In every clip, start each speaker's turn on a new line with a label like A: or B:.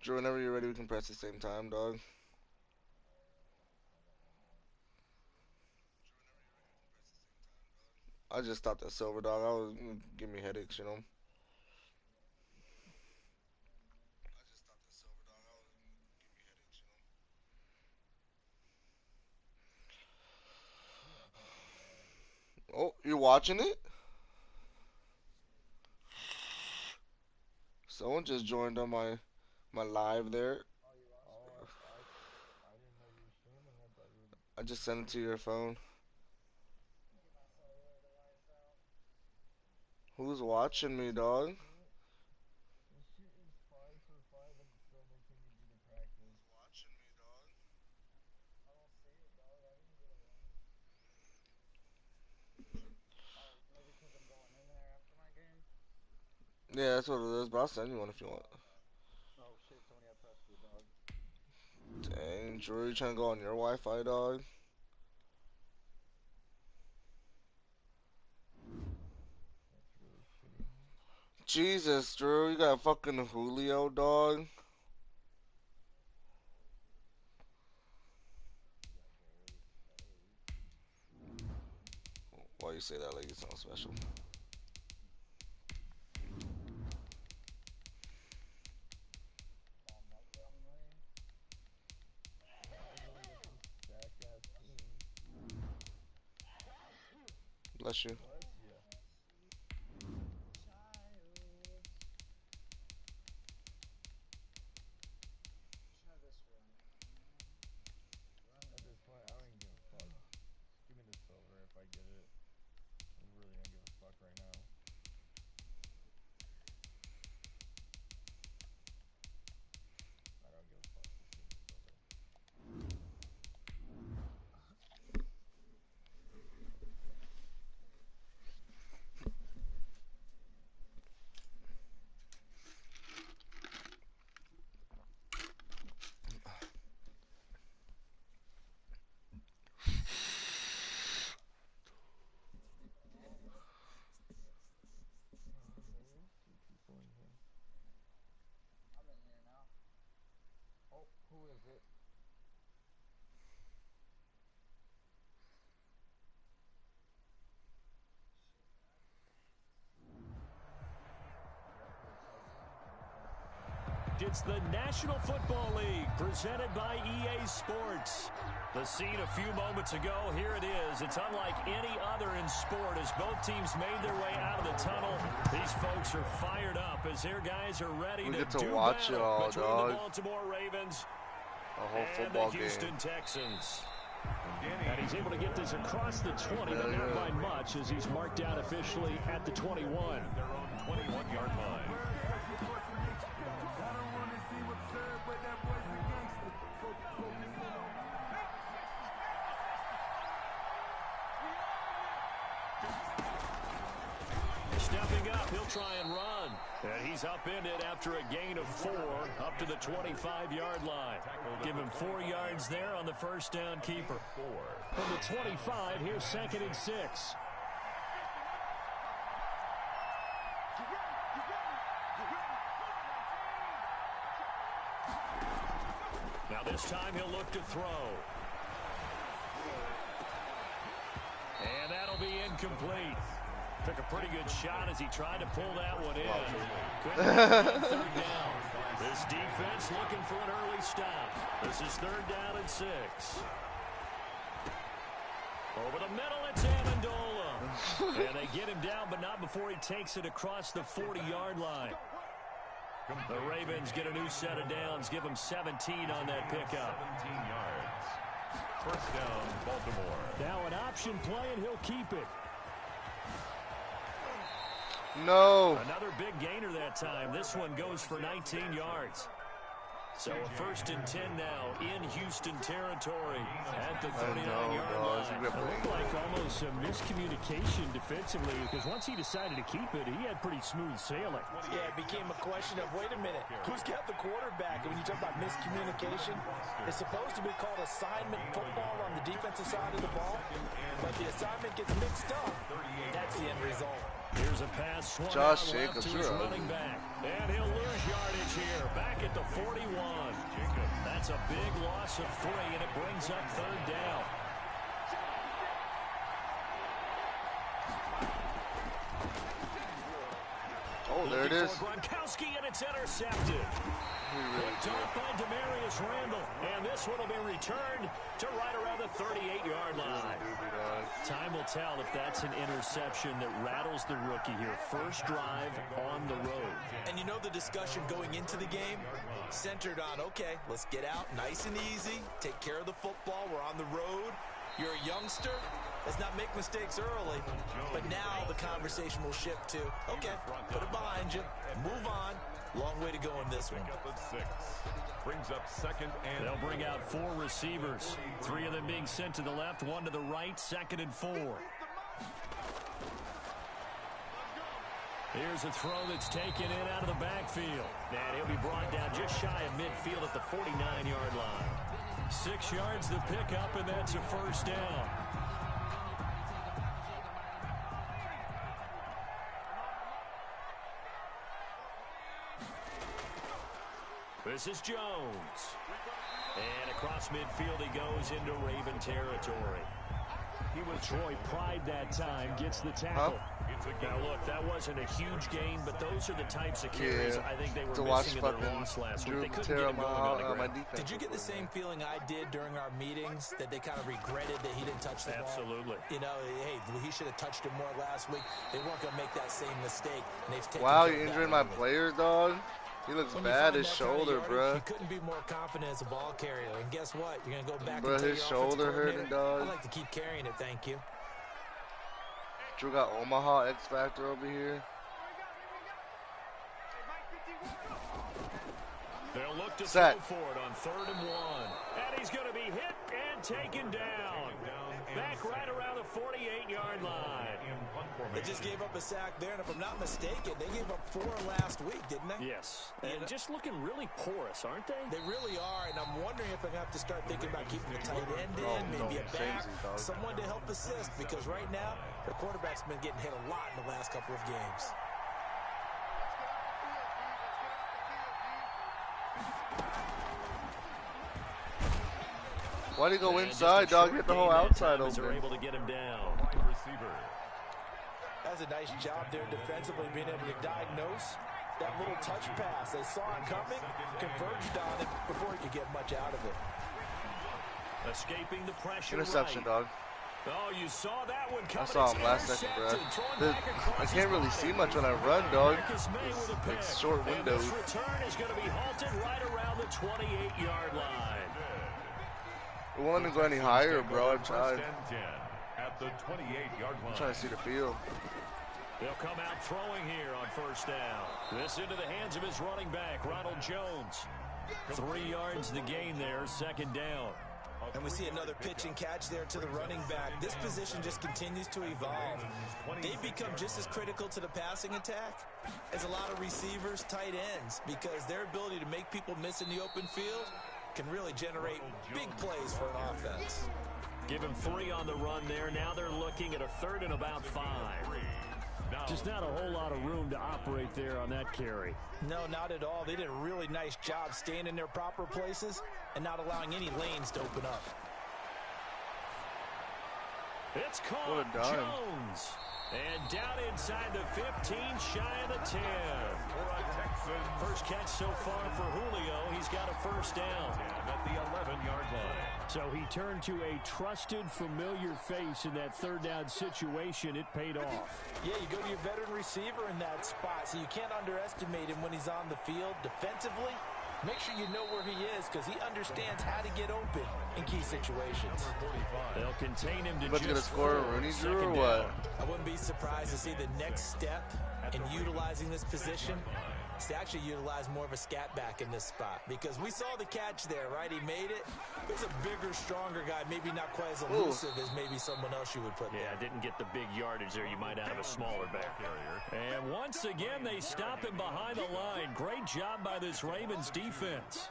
A: Drew, whenever you're ready, we can press the same time, dog. I just stopped at silver, dog. I was give me headaches, you know. Oh, you're watching it? Someone just joined on my live there. I just sent it to your phone. Who's watching me, dog? Yeah, that's what it is, but I'll send you one if you want. Dang, Drew, you trying to go on your Wi-Fi, dog? Jesus, Drew, you got fucking Julio, dog. Why you say that like it sounds special? Bless you.
B: It's the National Football League presented by EA Sports. The scene a few moments ago, here it is. It's unlike any other in sport as both teams made their way out of the tunnel. These folks are fired up as their guys are ready
A: We
B: to
A: get to
B: do
A: watch it
B: battle
A: all,
B: between
A: dog.
B: the Baltimore Ravens
A: A whole
B: and
A: football
B: the Houston
A: game.
B: Texans. And he's able to get this across the 20, but not by much as he's marked out officially at the 21.
C: Their own 21-yard line.
B: Stepping up, he'll try and run. And he's upended after a gain of 4 up to the 25-yard line. Give him 4 yards there on the first down keeper. From the 25, here's 2nd and 6. Now this time he'll look to throw. And that'll be incomplete. Took a pretty good shot as he tried to pull that one in. Couldn't third down. This defense looking for an early stop. This is 3rd down and 6. Over the middle, it's Amendola. And they get him down, but not before he takes it across the 40-yard line. The Ravens get a new set of downs, give them 17 on that pickup.
C: 17 yards. First down, Baltimore.
B: Now an option play, and he'll keep it.
A: No.
B: Another big gainer that time. This one goes for 19 yards. So a 1st and 10 now in Houston territory at the 39-yard line.
A: It
B: looked like almost a miscommunication defensively because once he decided to keep it, he had pretty smooth sailing.
D: Yeah, it became a question of, wait a minute, who's got the quarterback? And when you talk about miscommunication, it's supposed to be called assignment football on the defensive side of the ball, but the assignment gets mixed up. That's the end result.
B: Here's Here's a pass swung
A: Josh
B: out left
A: Jacobs,
B: to his
A: you're
B: running
A: ugly.
B: back. And he'll lose yardage here, back at the 41. That's a big loss of 3, and it brings up third down.
A: Oh, there it is.
B: Gronkowski, and it's intercepted. Picked off by Demarius Randall. And this one will be returned to right around the 38-yard line. Time will tell if that's an interception that rattles the rookie here. First drive on the road.
D: And you know the discussion going into the game centered on, okay, let's get out nice and easy, take care of the football, we're on the road. You're a youngster, let's not make mistakes early. But now the conversation will shift to, okay, put it behind you, move on. Long way to go in this one.
C: Brings up second and
B: they'll bring out 4 receivers. 3 of them being sent to the left, 1 to the right, 2nd and 4. Here's a throw that's taken in out of the backfield. And he'll be brought down just shy of midfield at the 49-yard line. 6 yards to pick up, and that's a first down. This is Jones. And across midfield he goes into Raven territory. He was Troy Pride that time, gets the tackle. Now look, that wasn't a huge gain, but those are the types of carries I think they were missing in their loss last week. They couldn't get it going on the ground.
D: Did you get the same feeling I did during our meetings, that they kind of regretted that he didn't touch the ball?
B: Absolutely.
D: You know, hey, he should have touched it more last week. They weren't going to make that same mistake. And they've taken
A: wow, you injuring my players, dog? He looks bad, his shoulder, bro.
D: You couldn't be more confident as a ball carrier. And guess what? You're going to go back
A: bro,
D: and tell
A: his
D: your
A: shoulder hurting, dog.
D: I'd like to keep carrying it, thank you.
A: Drew got Omaha X Factor over here.
B: They'll look to
A: Set.
B: throw for it on 3rd and 1. And he's going to be hit and taken down. Back right around the 48-yard line.
D: They just gave up a sack there, and if I'm not mistaken, they gave up 4 last week, didn't they?
B: Yes. And just looking really porous, aren't they?
D: They really are, and I'm wondering if they're going to have to start thinking about keeping the tight end in, maybe a back, someone to help assist, because right now, the quarterback's been getting hit a lot in the last couple of games.
A: Why'd he go inside, dog? Get the whole outside open.
B: They're able to get him down.
D: That's a nice job there defensively, being able to diagnose that little touch pass. They saw it coming, converged on it before he could get much out of it.
B: Escaping the pressure.
A: Interception, dog.
B: Oh, you saw that one coming.
A: I saw him last second, bro. I can't really see much when I run, dog. It's short windows.
B: And this return is going to be halted right around the 28-yard line.
A: I won't even go any higher, bro. I'm trying.
C: At the 28-yard line.
A: I'm trying to see the field.
B: They'll come out throwing here on first down. This into the hands of his running back, Ronald Jones. 3 yards the gain there, 2nd down.
D: And we see another pitch and catch there to the running back. This position just continues to evolve. They've become just as critical to the passing attack as a lot of receivers, tight ends, because their ability to make people miss in the open field can really generate big plays for an offense.
B: Give him 3 on the run there. Now they're looking at a 3rd and about 5. Just not a whole lot of room to operate there on that carry.
D: No, not at all. They did a really nice job staying in their proper places and not allowing any lanes to open up.
B: It's caught. Jones. And down inside the 15, shy of the 10. First catch so far for Julio. He's got a first down.
C: At the 11-yard line.
B: So he turned to a trusted, familiar face in that 3rd down situation. It paid off.
D: Yeah, you go to your veteran receiver in that spot, so you can't underestimate him when he's on the field defensively. Make sure you know where he is, because he understands how to get open in key situations.
B: They'll contain him to
A: But you gonna score a Rooney, Drew, or what?
D: I wouldn't be surprised to see the next step in utilizing this position is to actually utilize more of a scat back in this spot, because we saw the catch there, right? He made it. He's a bigger, stronger guy, maybe not quite as elusive as maybe someone else you would put there.
B: Yeah, didn't get the big yardage there. You might have a smaller back. And once again, they stop him behind the line. Great job by this Ravens defense.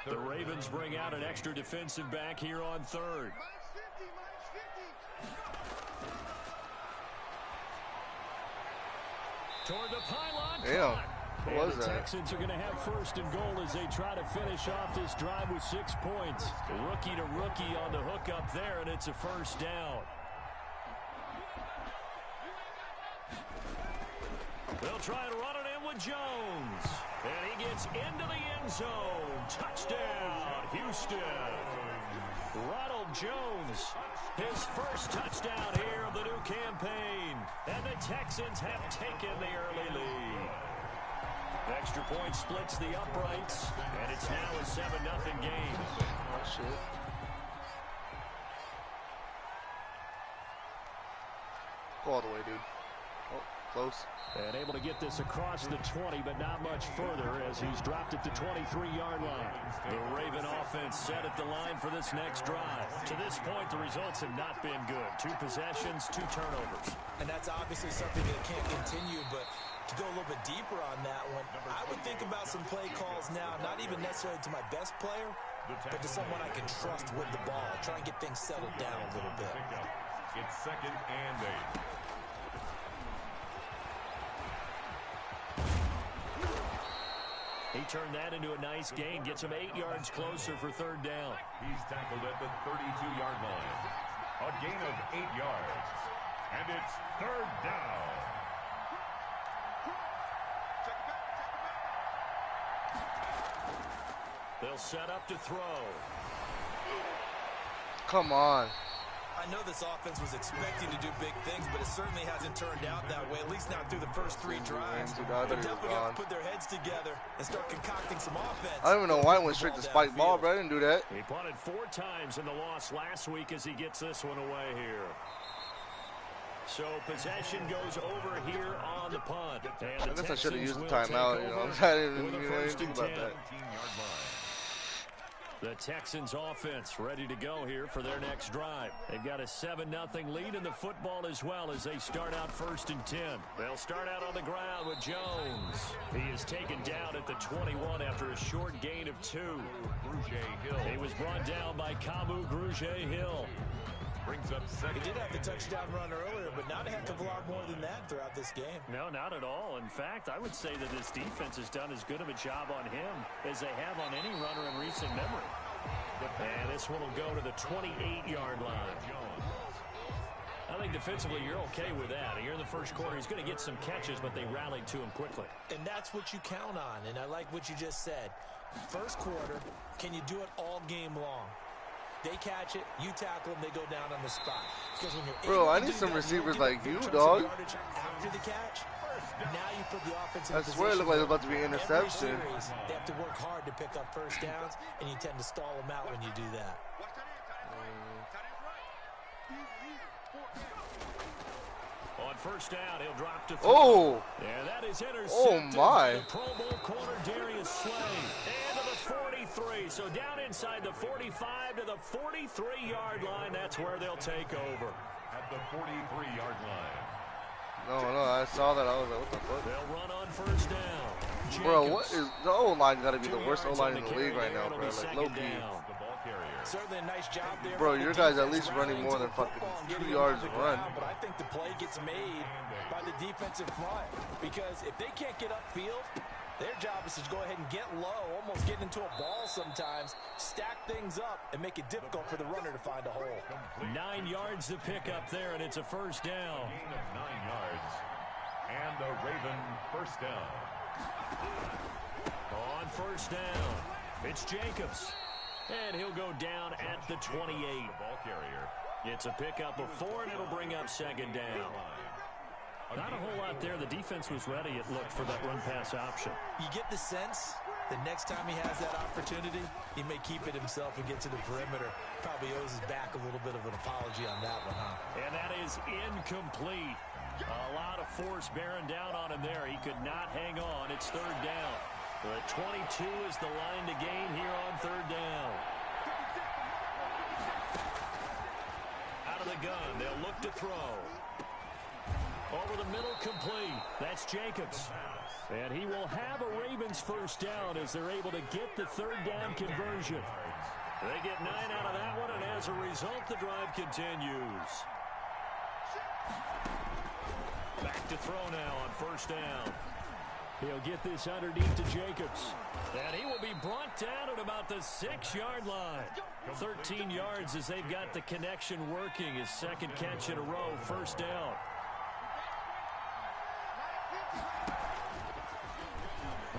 B: The Ravens bring out an extra defensive back here on 3rd. Toward the pylon.
A: Damn. What was
B: the
A: that?
B: Texans are going to have first and goal as they try to finish off this drive with 6 points. Rookie to rookie on the hook up there, and it's a first down. They'll try and run it in with Jones. And he gets into the end zone. Touchdown, Houston. Ronald Jones, his first touchdown here of the new campaign. And the Texans have taken the early lead. Extra point splits the uprights, and it's now a 7-0 game.
A: Oh, shit. Go all the way, dude. Oh, close.
B: And able to get this across the 20, but not much further as he's dropped it to 23-yard line. The Raven offense set at the line for this next drive. To this point, the results have not been good. 2 possessions, 2 turnovers.
D: And that's obviously something that can't continue, but to go a little bit deeper on that one, I would think about some play calls now, not even necessarily to my best player, but to someone I can trust with the ball. Try and get things settled down a little bit.
C: It's 2nd and 8.
B: He turned that into a nice gain, gets him 8 yards closer for 3rd down.
C: He's tackled at the 32-yard line. A gain of 8 yards. And it's 3rd down.
B: They'll set up to throw.
A: Come on.
D: I know this offense was expecting to do big things, but it certainly hasn't turned out that way, at least not through the first 3 drives. They definitely got to put their heads together and start concocting some offense.
A: I don't even know why it went straight to spike ball, bro. I didn't do that.
B: He punted 4 times in the loss last week as he gets this one away here. So possession goes over here on the punt. And
A: I guess I should have used the timeout. You know, I didn't even think about that.
B: The Texans offense ready to go here for their next drive. They've got a 7-0 lead in the football as well as they start out 1st and 10. They'll start out on the ground with Jones. He is taken down at the 21 after a short gain of 2. He was brought down by Kamu Grugier-Hill.
C: Brings up 2nd.
D: He did have the touchdown run earlier, but not a heck of a lot more than that throughout this game.
B: No, not at all. In fact, I would say that this defense has done as good of a job on him as they have on any runner in recent memory. And this one will go to the 28-yard line. I think defensively you're okay with that. Here in the first quarter, he's going to get some catches, but they rallied to him quickly.
D: And that's what you count on, and I like what you just said. First quarter, can you do it all game long? They catch it, you tackle them, they go down on the spot. Because when you're
A: Bro, I need some receivers like you, dog.
D: After the catch, now you put the offense in
A: I swear it looked like it was about to be an
D: Every
A: interception.
D: series, they have to work hard to pick up first downs, and you tend to stall them out when you do that.
B: On first down, he'll drop to 3.
A: Oh!
B: And that is intercepted.
A: Oh, my.
B: The Pro Bowl corner, Darius Slay. And to the 43. So down inside the 45 to the 43-yard line. That's where they'll take over.
C: At the 43-yard line.
A: No, I saw that. I was like, what the fuck?
B: They'll run on first down.
A: Bro, what is the O-line got to be the worst O-line in the league right now, bro? Like, low-key.
C: The ball carrier.
D: Certainly a nice job there.
A: Bro, your guys at least running more than fucking 2 yards a run.
D: But I think the play gets made by the defensive front. Because if they can't get upfield, their job is to go ahead and get low, almost get into a ball sometimes, stack things up, and make it difficult for the runner to find a hole.
B: 9 yards to pick up there, and it's a first down.
C: Gain of 9 yards. And the Raven first down.
B: On first down, it's Jacobs. And he'll go down at the 28.
C: The ball carrier.
B: It's a pickup of 4, and it'll bring up 2nd down. Not a whole lot there. The defense was ready, it looked, for that run-pass option.
D: You get the sense that next time he has that opportunity, he may keep it himself and get to the perimeter. Probably owes his back a little bit of an apology on that one, huh?
B: And that is incomplete. A lot of force bearing down on him there. He could not hang on. It's 3rd down. The 22 is the line to gain here on 3rd down. Out of the gun, they'll look to throw. Over the middle, complete. That's Jacobs. And he will have a Ravens first down as they're able to get the 3rd down conversion. They get 9 out of that one, and as a result, the drive continues. Back to throw now on first down. He'll get this underneath to Jacobs. And he will be brought down at about the 6-yard line. 13 yards as they've got the connection working. His second catch in a row, first down.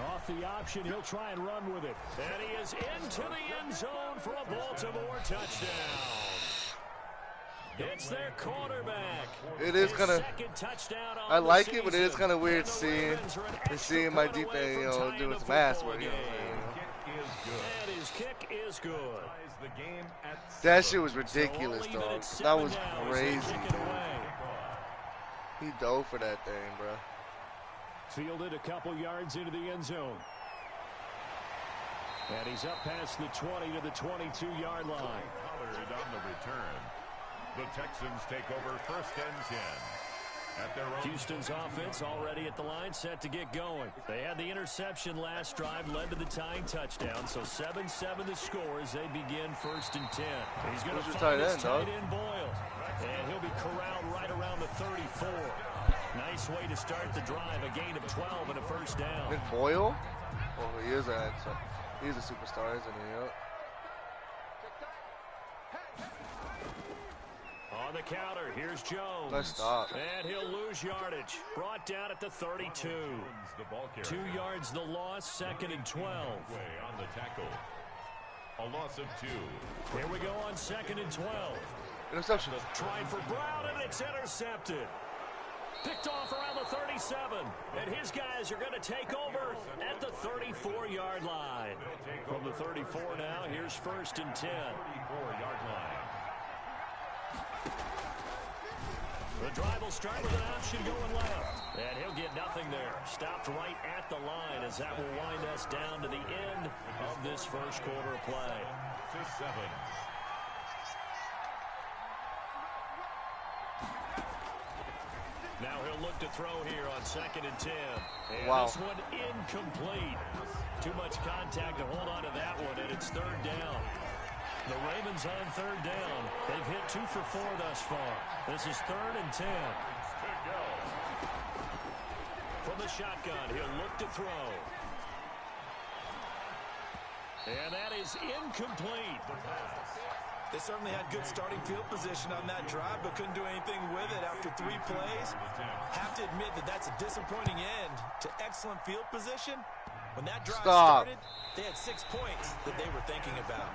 B: Off the option, he'll try and run with it. And he is into the end zone for a Baltimore touchdown. It's their quarterback.
A: It is kind of, I like it, but it is kind of weird seeing my deep end, you know, doing some ass work. You know
B: and his kick is good.
A: That shit was ridiculous, dog. That was crazy, dude. He dove for that thing, bro.
B: Fielded a couple yards into the end zone. And he's up past the 20 to the 22-yard line.
C: On the return. The Texans take over first and 10. At their own.
B: Houston's offense already at the line, set to get going. They had the interception last drive, led to the tying touchdown. So 7-7 the score as they begin first and 10. He's going to find his tight end Boyle. And he'll be corralled right around the 34. Nice way to start the drive. A gain of 12 and a first down.
A: And Boyle? Oh, he is he's a superstar, isn't he? Yep.
B: On the counter, here's Jones.
A: Nice stop.
B: And he'll lose yardage. Brought down at the 32. 2 yards the loss, second and 12.
C: On the tackle. A loss of 2.
B: Here we go on second and 12.
A: Interception.
B: Trying for Brown, and it's intercepted. Picked off around the 37. And his guys are going to take over at the 34-yard line. From the 34 now, here's first and 10.
C: 34-yard line.
B: The drive will start with an option going left. And he'll get nothing there. Stopped right at the line as that will wind us down to the end of this first quarter of play.
C: To 7.
B: Now he'll look to throw here on second and 10. And
A: wow.
B: This one incomplete. Too much contact to hold on to that one, and it's third down. The Ravens on third down. They've hit 2 for 4 thus far. This is third and 10. From the shotgun, he'll look to throw. And that is incomplete.
D: They certainly had good starting field position on that drive, but couldn't do anything with it after 3 plays. Have to admit that that's a disappointing end to excellent field position. When that drive started, they had 6 points that they were thinking about.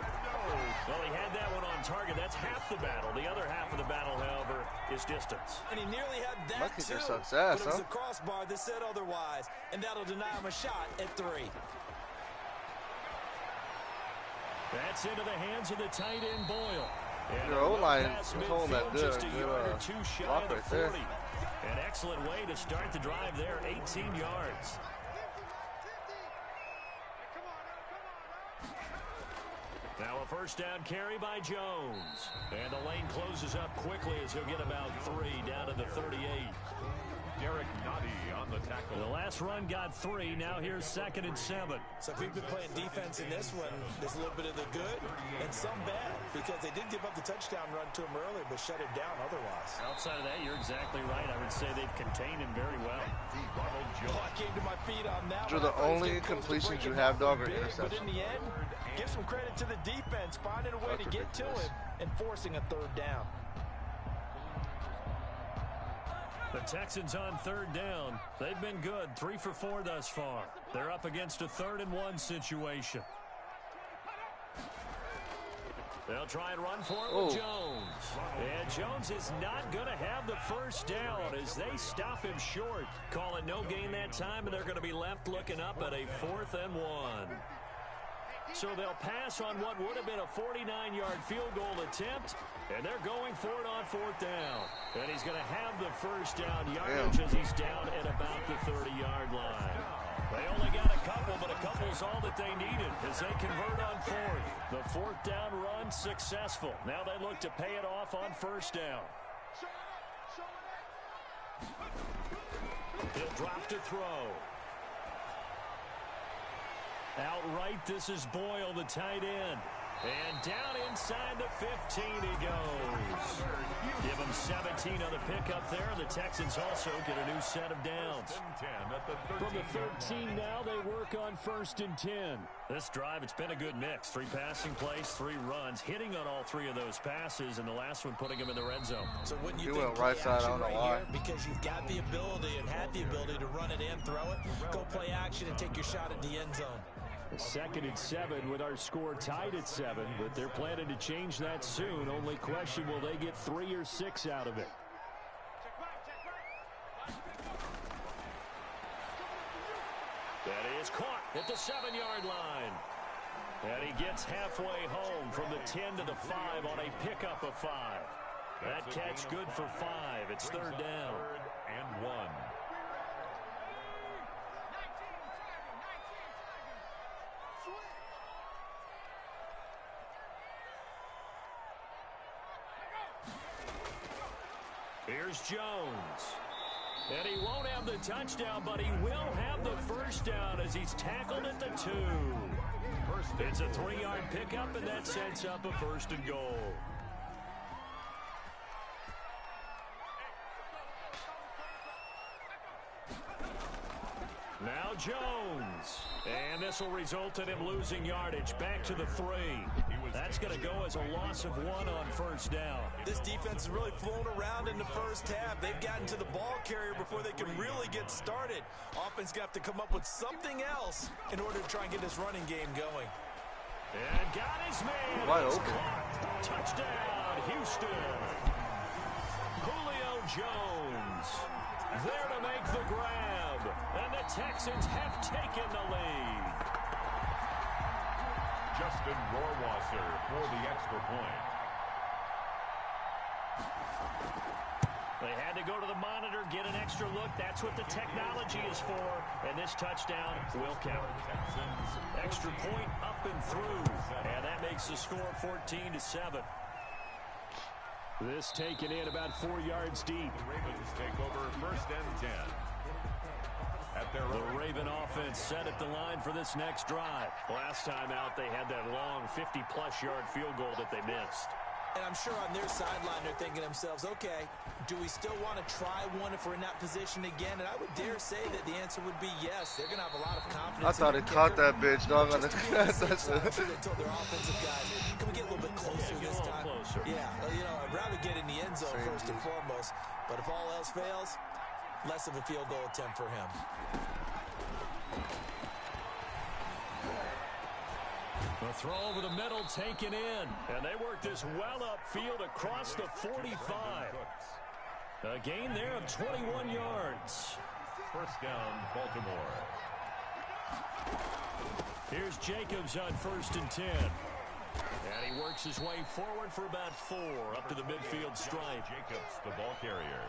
B: Well, he had that one on target. That's half the battle. The other half of the battle, however, is distance.
D: And he nearly had that, too.
A: Success,
D: but it was a crossbar that said otherwise, and that'll deny him a shot at 3.
B: That's into the hands of the tight end Boyle. And
A: your O-line is holding that good.
B: Just a yard or 2 shy of the 40.
A: There.
B: An excellent way to start the drive there, 18 yards. Now a first down carry by Jones. And the lane closes up quickly as he'll get about 3 down to the 38.
C: Derek Noddy on the tackle.
B: The last run got 3. Now here's second and 7.
D: So if we've been playing defense in this one, there's a little bit of the good and some bad, because they did give up the touchdown run to him earlier, but shut it down otherwise.
B: Outside of that, you're exactly right. I would say they've contained him very well.
D: Oh, I came to my feet on that.
A: You're the only completions you have, dog, or interception.
D: But in the end, give some credit to the defense, finding a way to get to him and forcing a third down.
B: The Texans on third down. They've been good. 3 for 4 thus far. They're up against a 3rd and 1 situation. They'll try and run for it with Jones. And Jones is not going to have the first down as they stop him short. Call it no gain that time, and they're going to be left looking up at a 4th and 1. So they'll pass on what would have been a 49-yard field goal attempt, and they're going for it on 4th down. And he's going to have the first down yardage as he's down at about the 30-yard line. They only got a couple, but a couple's all that they needed as they convert on 4th. The 4th down run successful. Now they look to pay it off on first down. He'll drop to throw. Outright, this is Boyle, the tight end. And down inside the 15 he goes. Give him 17 on the pickup there. The Texans also get a new set of downs. From the 13 now, they work on 1st and 10. This drive, it's been a good mix. 3 passing plays, 3 runs, hitting on all 3 of those passes, and the last one putting him in the red zone.
D: So wouldn't you
A: He
D: think
A: went right side, I don't know why.
D: Because you've got the ability and had the ability to run it in, throw it, go play action, and take your shot at the end zone.
B: 2nd and 7 with our score tied at 7, but they're planning to change that soon. Only question, will they get 3 or 6 out of it? That is caught at the 7-yard line. And he gets halfway home from the 10 to the 5 on a pickup of 5. That catch good for 5. It's 3rd down.
C: 3rd and 1.
B: Here's Jones. And he won't have the touchdown, but he will have the 1st down as he's tackled at the 2. It's a 3-yard pickup, and that sets up a 1st and goal. Now Jones. And this will result in him losing yardage back to the 3. That's going to go as a loss of 1 on 1st down.
D: This defense has really flown around in the first half. They've gotten to the ball carrier before they can really get started. Offense got to come up with something else in order to try and get this running game going.
B: And got his man.
A: Wide open.
B: Touchdown, Houston. Julio Jones there to make the grab. And the Texans have taken the lead.
C: Justin Rohrwasser for the extra point.
B: They had to go to the monitor, get an extra look. That's what the technology is for. And this touchdown will count. Extra point up and through. And that makes the score 14-7. This taken in about 4 yards deep.
C: The Ravens take over 1st and 10.
B: The Raven offense set at the line for this next drive. Last time out, they had that long 50-plus yard field goal that they missed.
D: And I'm sure on their sideline they're thinking to themselves, okay, do we still want to try one if we're in that position again? And I would dare say that the answer would be yes. They're going to have a lot of confidence.
A: I thought he caught that bitch, dog. On the
D: I'm sure they told their offensive guys, can we get a little bit closer this time?
B: Closer.
D: Yeah, you know, I'd rather get in the end zone first and foremost. But if all else fails, less of a field goal attempt for him.
B: The throw over the middle taken in. And they work this well upfield across the 45. A gain there of 21 yards.
C: 1st down, Baltimore.
B: Here's Jacobs on 1st and 10. And he works his way forward for about 4 up to the midfield stripe.
C: Jacobs, the ball carrier.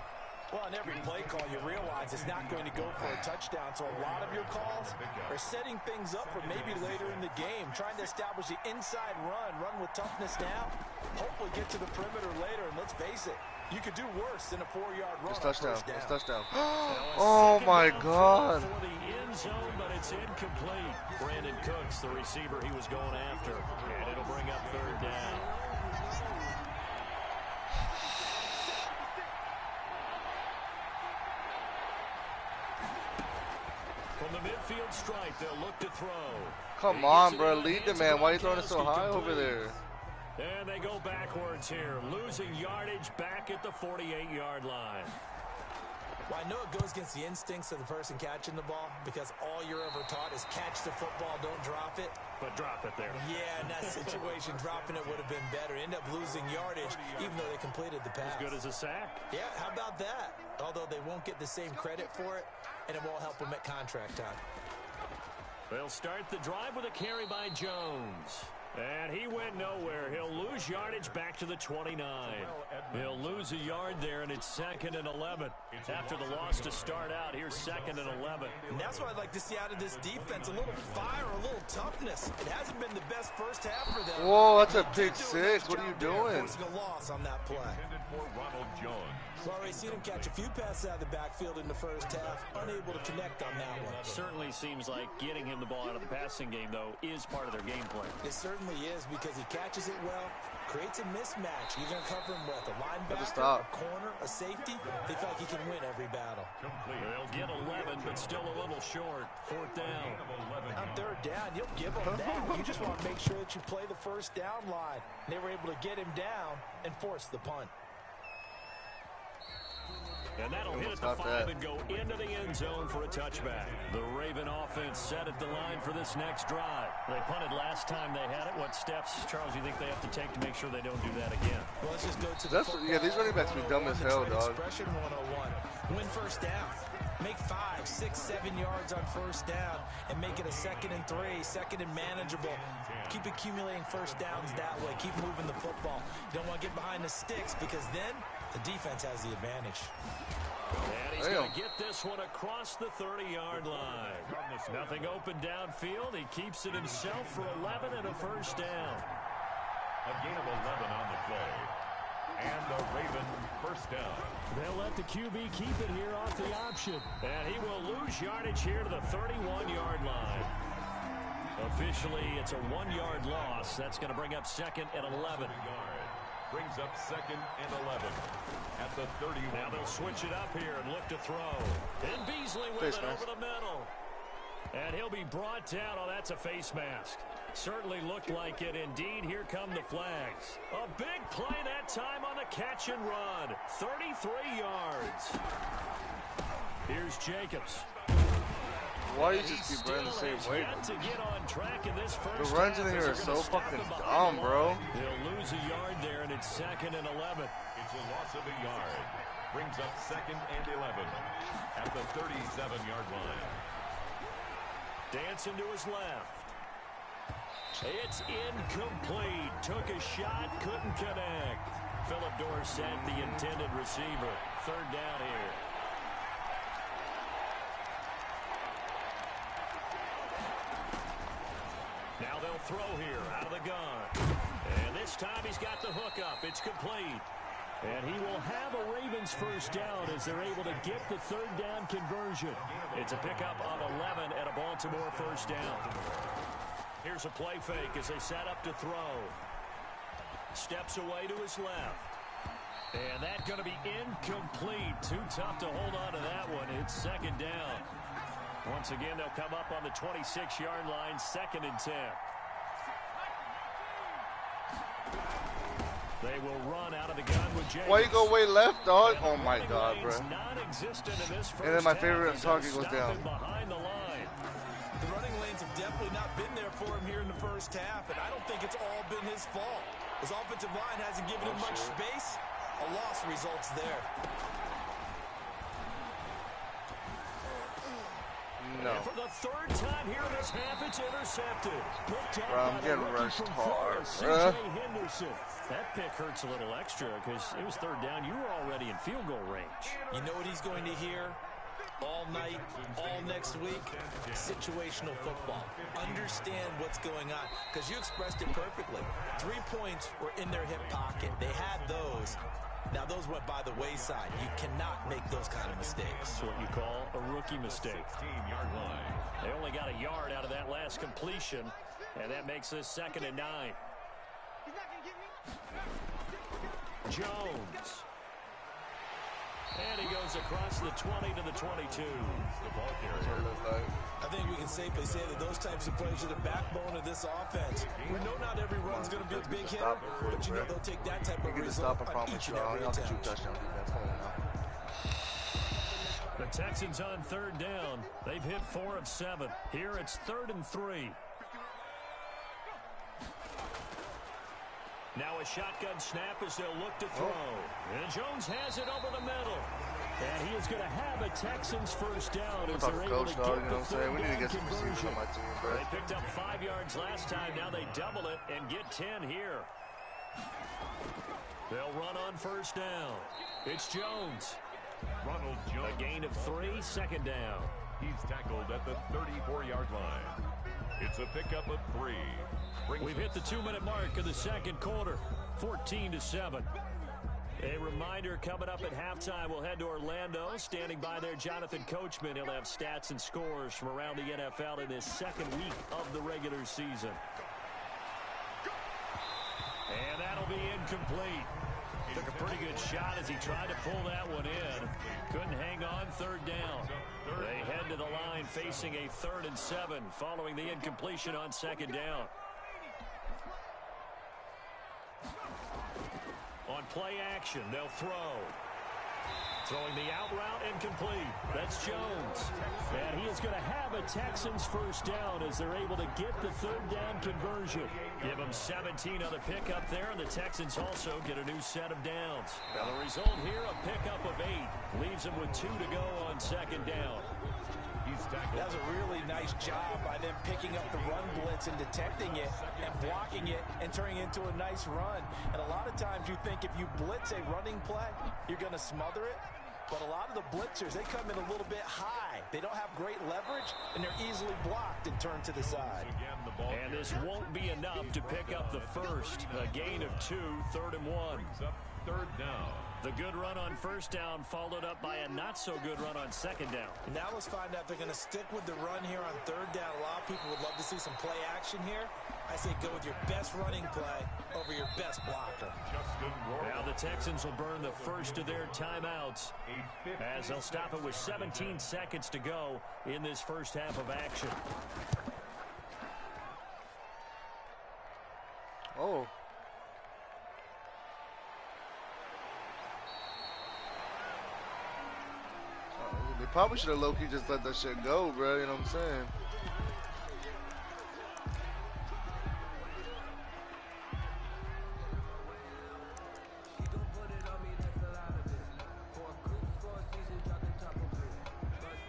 D: Well, on every play call, you realize it's not going to go for a touchdown. So a lot of your calls are setting things up for maybe later in the game, trying to establish the inside run with toughness now, hopefully get to the perimeter later. And let's face it, you could do worse than a 4-yard run.
A: It's touchdown. It's touchdown. Oh, my God.
B: For the end zone, but it's incomplete. Brandon Cooks, the receiver he was going after. And it'll bring up 3rd down. From the midfield stripe, they'll look to throw.
A: Come on, bro. Lead the man. Why are you throwing it so high over there?
B: And they go backwards here, losing yardage back at the 48-yard line.
D: Well, I know it goes against the instincts of the person catching the ball because all you're ever taught is catch the football, don't drop it.
B: But drop it there.
D: Yeah, in that situation, dropping it would have been better. End up losing yardage, even though they completed the pass.
B: As good as a sack.
D: Yeah, how about that? Although they won't get the same credit for it, and it won't help them at contract time.
B: They'll start the drive with a carry by Jones. And he went nowhere. He'll lose yardage back to the 29. He'll lose a yard there, and it's 2nd and 11. After the loss to start out, here's 2nd and 11.
D: And that's what I'd like to see out of this defense. A little fire, a little toughness. It hasn't been the best first half for them.
A: Whoa, that's a pick 6. What are you doing?
D: Forcing a loss on that play.
C: for Ronald Jones.
D: Well, already seen him catch a few passes out of the backfield in the first half. Unable to connect on that one.
B: Certainly seems like getting him the ball out of the passing game, though, is part of their game plan.
D: It certainly is because he catches it well, creates a mismatch. You're going to cover him with a linebacker, a corner, a safety. They feel like he can win every battle.
B: They'll get 11, but still a little short. Fourth down.
D: On third down, you'll give them that. You just want to make sure that you play the first down line. They were able to get him down and force the punt.
B: And that'll hit at the 5 and go into the end zone for a touchback. The Raven offense set at the line for this next drive. They punted last time they had it. What steps, Charles, you think they have to take to make sure they don't do that again?
D: Well, let's just go to the
A: yeah, these running backs be dumb as hell, dog.
D: Expression 101. Win first down. Make 5, 6, 7 yards on first down and make it a 2nd and 3, 2nd and manageable. Keep accumulating first downs that way. Keep moving the football. You don't want to get behind the sticks because then the defense has the advantage.
B: And he's going to get this one across the 30-yard line. Nothing open downfield. He keeps it himself for 11 and a first down.
C: A gain of 11 on the play. And the Raven first down.
B: They'll let the QB keep it here off the option. And he will lose yardage here to the 31-yard line. Officially, it's a 1-yard loss. That's going to bring up 2nd and 11.
C: Brings up 2nd and 11 at the 31.
B: Now they'll switch it up here and look to throw. And Beasley with it over the middle. And he'll be brought down. Oh, that's a face mask. Certainly looked like it. Indeed, here come the flags. A big play that time on the catch and run. 33 yards. Here's Jacobs.
A: Why you just keep running the same way?
B: To get on track in this first
A: the runs in here are so fucking dumb, bro.
B: They'll lose a yard there, and it's 2nd and 11.
C: It's a loss of a yard. Brings up 2nd and 11 at the 37-yard line.
B: Dancing to his left. It's incomplete. Took a shot, couldn't connect. Philip Dorsett, the intended receiver. Third down here. Now they'll throw here out of the gun. And this time he's got the hook up. It's complete. And he will have a Ravens first down as they're able to get the third down conversion. It's a pickup of 11 and a Baltimore first down. Here's a play fake as they set up to throw. Steps away to his left. And that's going to be incomplete. Too tough to hold on to that one. It's 2nd down. Once again, they'll come up on the 26-yard line, 2nd and 10. They will run out of the gun with James.
A: Why you go way left, dog? Oh my God, bro. And then my favorite target goes down.
B: Behind the line.
D: The running lanes have definitely not been there for him here in the first half, and I don't think it's all been his fault. His offensive line hasn't given him much space. A loss results there.
A: No.
B: And for the 3rd time here in this half, it's intercepted.
A: Bro, I'm getting rushed hard,
B: C.J. Henderson. That pick hurts a little extra because it was 3rd down. You were already in field goal range.
D: You know what he's going to hear all night, all next week? Situational football. Understand what's going on because you expressed it perfectly. 3 points were in their hip pocket. They had those. Now, those went by the wayside. You cannot make those kind of mistakes.
B: That's what you call a rookie mistake.
C: 16-yard line.
B: They only got a yard out of that last completion, and that makes this 2nd and 9. Jones. And he goes across the 20 to the 22.
C: The ball carrier.
D: I think we can safely say that those types of plays are the backbone of this offense. We know not every run's going to be a big hitter, but you know they'll take that type of result on each and every attempt.
B: The Texans on 3rd down. They've hit 4 of 7. Here it's 3rd and 3. Now a shotgun snap as they'll look to throw. And Jones has it over the middle. And he is going to have a Texans first down as they're able to get the third down conversion. They picked up 5 yards last time. Now they double it and get 10 here. They'll run on first down. It's Jones.
C: Ronald Jones.
B: A gain of 3, 2nd down.
C: He's tackled at the 34-yard line. It's a pickup of 3.
B: We've hit the 2-minute mark of the 2nd quarter. 14-7. A reminder, coming up at halftime, we'll head to Orlando. Standing by there, Jonathan Coachman. He'll have stats and scores from around the NFL in this second week of the regular season. And that'll be incomplete. Took a pretty good shot as he tried to pull that one in. Couldn't hang on, third down. They head to the line facing a 3rd and 7 following the incompletion on second down. On play action, they'll throw. Throwing the out route incomplete. That's Jones. And he is going to have a Texans first down as they're able to get the 3rd down conversion. Give them 17 on the pickup there, and the Texans also get a new set of downs. Now the result here, a pickup of 8. Leaves them with 2 to go on second down.
D: That was a really nice job by them picking up the run blitz and detecting it and blocking it and turning it into a nice run. And a lot of times you think if you blitz a running play, you're going to smother it. But a lot of the blitzers, they come in a little bit high. They don't have great leverage, and they're easily blocked and turned to the side.
B: And this won't be enough to pick up the first. A gain of 2, 3rd and 1.
C: 3rd down.
B: The good run on first down followed up by a not-so-good run on second down.
D: Now let's find out if they're going to stick with the run here on 3rd down. A lot of people would love to see some play action here. I say go with your best running play over your best blocker.
B: Now the Texans will burn the first of their timeouts as they'll stop it with 17 seconds to go in this first half of action.
A: Oh. They probably should have low-key just let that shit go, bro. You know what I'm saying?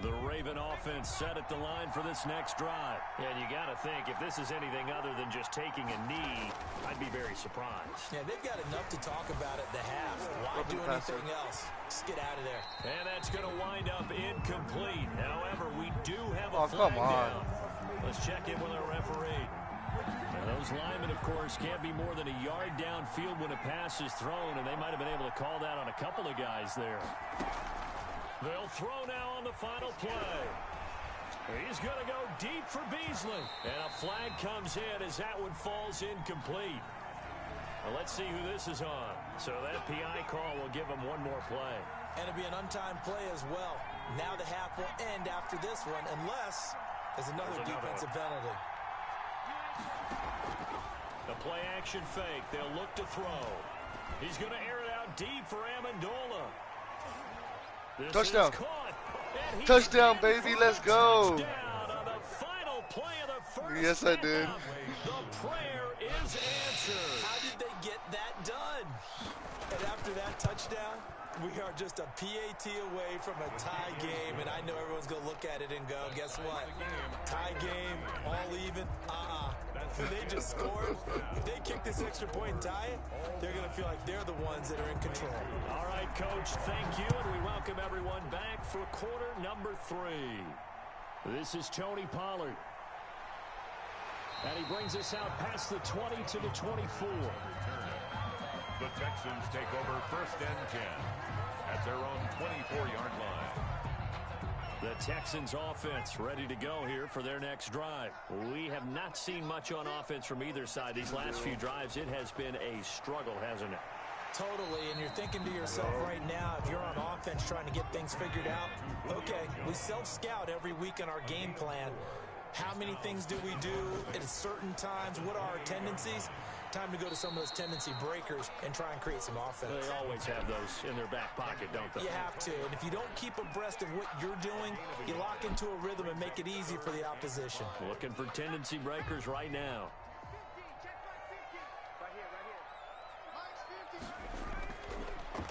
B: The Raven offense set at the line for this next drive. And you got to think, if this is anything other than just taking a knee, I'd be very surprised.
D: Yeah, they've got enough to talk about at the half. Why do anything else? Just get out of there.
B: And that's going to wind up incomplete. However, we do have a flag
A: come on.
B: down. Let's check in with our referee. Now, those linemen, of course, can't be more than a yard downfield when a pass is thrown, and they might have been able to call that on a couple of guys there. They'll throw now on the final play. He's going to go deep for Beasley. And a flag comes in as that one falls incomplete. Well, let's see who this is on. So that PI call will give him one more play.
D: And it'll be an untimed play as well. Now the half will end after this one, unless there's another defensive penalty.
B: The play action fake. They'll look to throw. He's going to air it out deep for Amendola.
A: Touchdown. Touchdown, baby. Let's go.
B: On the final play of the first
A: yes, I did.
B: The prayer is answered.
D: How did they get that done? And after that touchdown, we are just a PAT away from a tie game, and I know everyone's going to look at it and go, guess what? Tie game, all even, They just scored. If they kick this extra point and tie it, they're going to feel like they're the ones that are in control.
B: All right, Coach, thank you, and we welcome everyone back for quarter number 3. This is Tony Pollard. And he brings us out past the 20 to the 24.
C: The Texans take over 1st and 10 at their own 24-yard line.
B: The Texans offense ready to go here for their next drive. We have not seen much on offense from either side. These last few drives, it has been a struggle, hasn't it?
D: Totally, and you're thinking to yourself right now, if you're on offense trying to get things figured out, okay, we self-scout every week in our game plan. How many things do we do at certain times? What are our tendencies? Time to go to some of those tendency breakers and try and create some offense.
B: They always have those in their back pocket, don't they?
D: You have to, and if you don't keep abreast of what you're doing, you lock into a rhythm and make it easy for the opposition.
B: Looking for tendency breakers right now.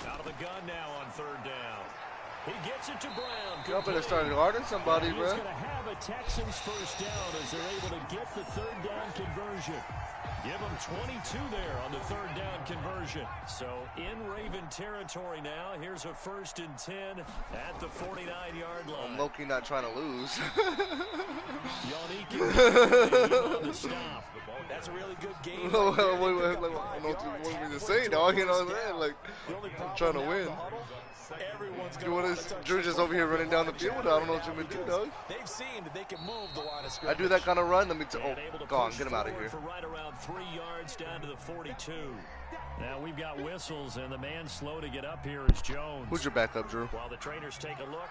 B: Out of the gun now on 3rd down. He gets it to Brown.
A: Y'all better start guarding somebody, bro.
B: He's going to have a Texans first down as they're able to get the third down conversion. Give them 22 there on the third down conversion. So in Raven territory now. Here's a 1st and 10 at the 49-yard line.
A: I'm low-key not trying to lose.
B: on the stop.
D: That's a really good game.
A: What we just say, dog? You know what I'm saying? Like, I'm trying to win. Drew's just over here running down the field. I don't know what you mean to do, dog.
D: They've seen that they can move the line of
A: I do that kind of run. Let me go on, get him out of here.
B: For right around 3 yards down to the 42. Now we've got whistles, and the man slow to get up here is Jones.
A: Who's your backup, Drew?
B: While the trainers take a look,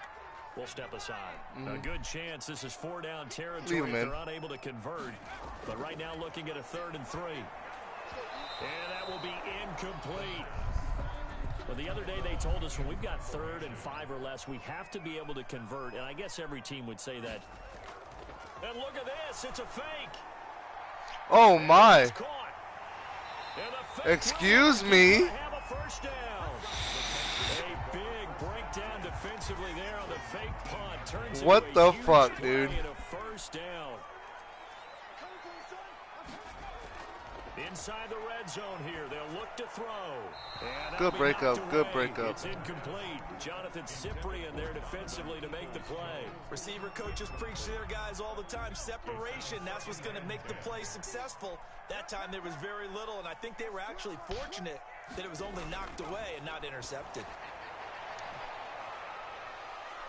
B: we'll step aside. A good chance this is 4-down territory.
A: Leave him, man.
B: They're unable to convert, but right now looking at a 3rd and 3. And that will be incomplete. Well, the other day they told us when we've got 3rd and 5 or less, we have to be able to convert, and I guess every team would say that. And look at this, it's a fake.
A: Oh my.
B: Fake
A: Excuse me.
B: Have a first down. A big breakdown defensively there on the fake punt. Turns
A: what
B: into
A: the
B: a huge
A: fuck,
B: play
A: dude?
B: and a first down. Inside the red zone here, they'll look to throw.
A: Good breakup, good breakup.
B: It's incomplete. Jonathan Cyprian there defensively to make the play.
D: Receiver coaches preach to their guys all the time. Separation, that's what's going to make the play successful. That time there was very little, and I think they were actually fortunate that it was only knocked away and not intercepted.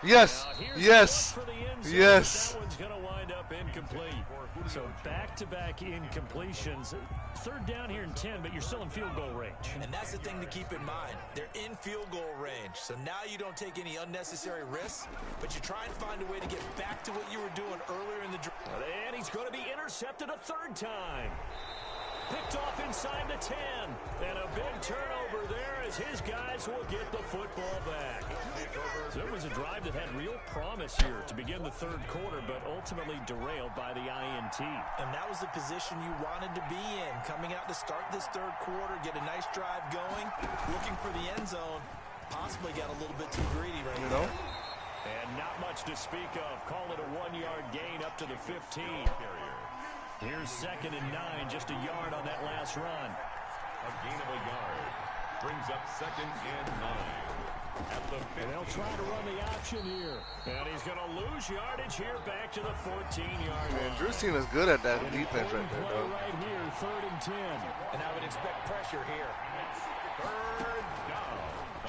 A: Yes, yes, yes.
B: That one's going to wind up incomplete. So back-to-back incompletions. 3rd down here in 10, but you're still in field goal range.
D: And that's the thing to keep in mind. They're in field goal range. So now you don't take any unnecessary risks, but you try and find a way to get back to what you were doing earlier in the drive.
B: And he's going to be intercepted a 3rd time. Picked off inside the 10. And a big turnover there as his guys will get the football back. So it was a drive that had real promise here to begin the 3rd quarter, but ultimately derailed by the INT.
D: And that was the position you wanted to be in. Coming out to start this 3rd quarter, get a nice drive going, looking for the end zone. Possibly got a little bit too greedy right now.
B: And not much to speak of. Call it a 1-yard gain up to the 15. Here's 2nd and 9, just a yard on that last run.
C: A gain of a yard brings up 2nd and 9. At the 15.
B: And they'll try to run the option here. And he's going to lose yardage here back to the 14-yard line.
A: Man, Drew's team is good at that defense right there, though.
B: Right here, 3rd and 10.
D: And I would expect pressure here.
C: 3rd down.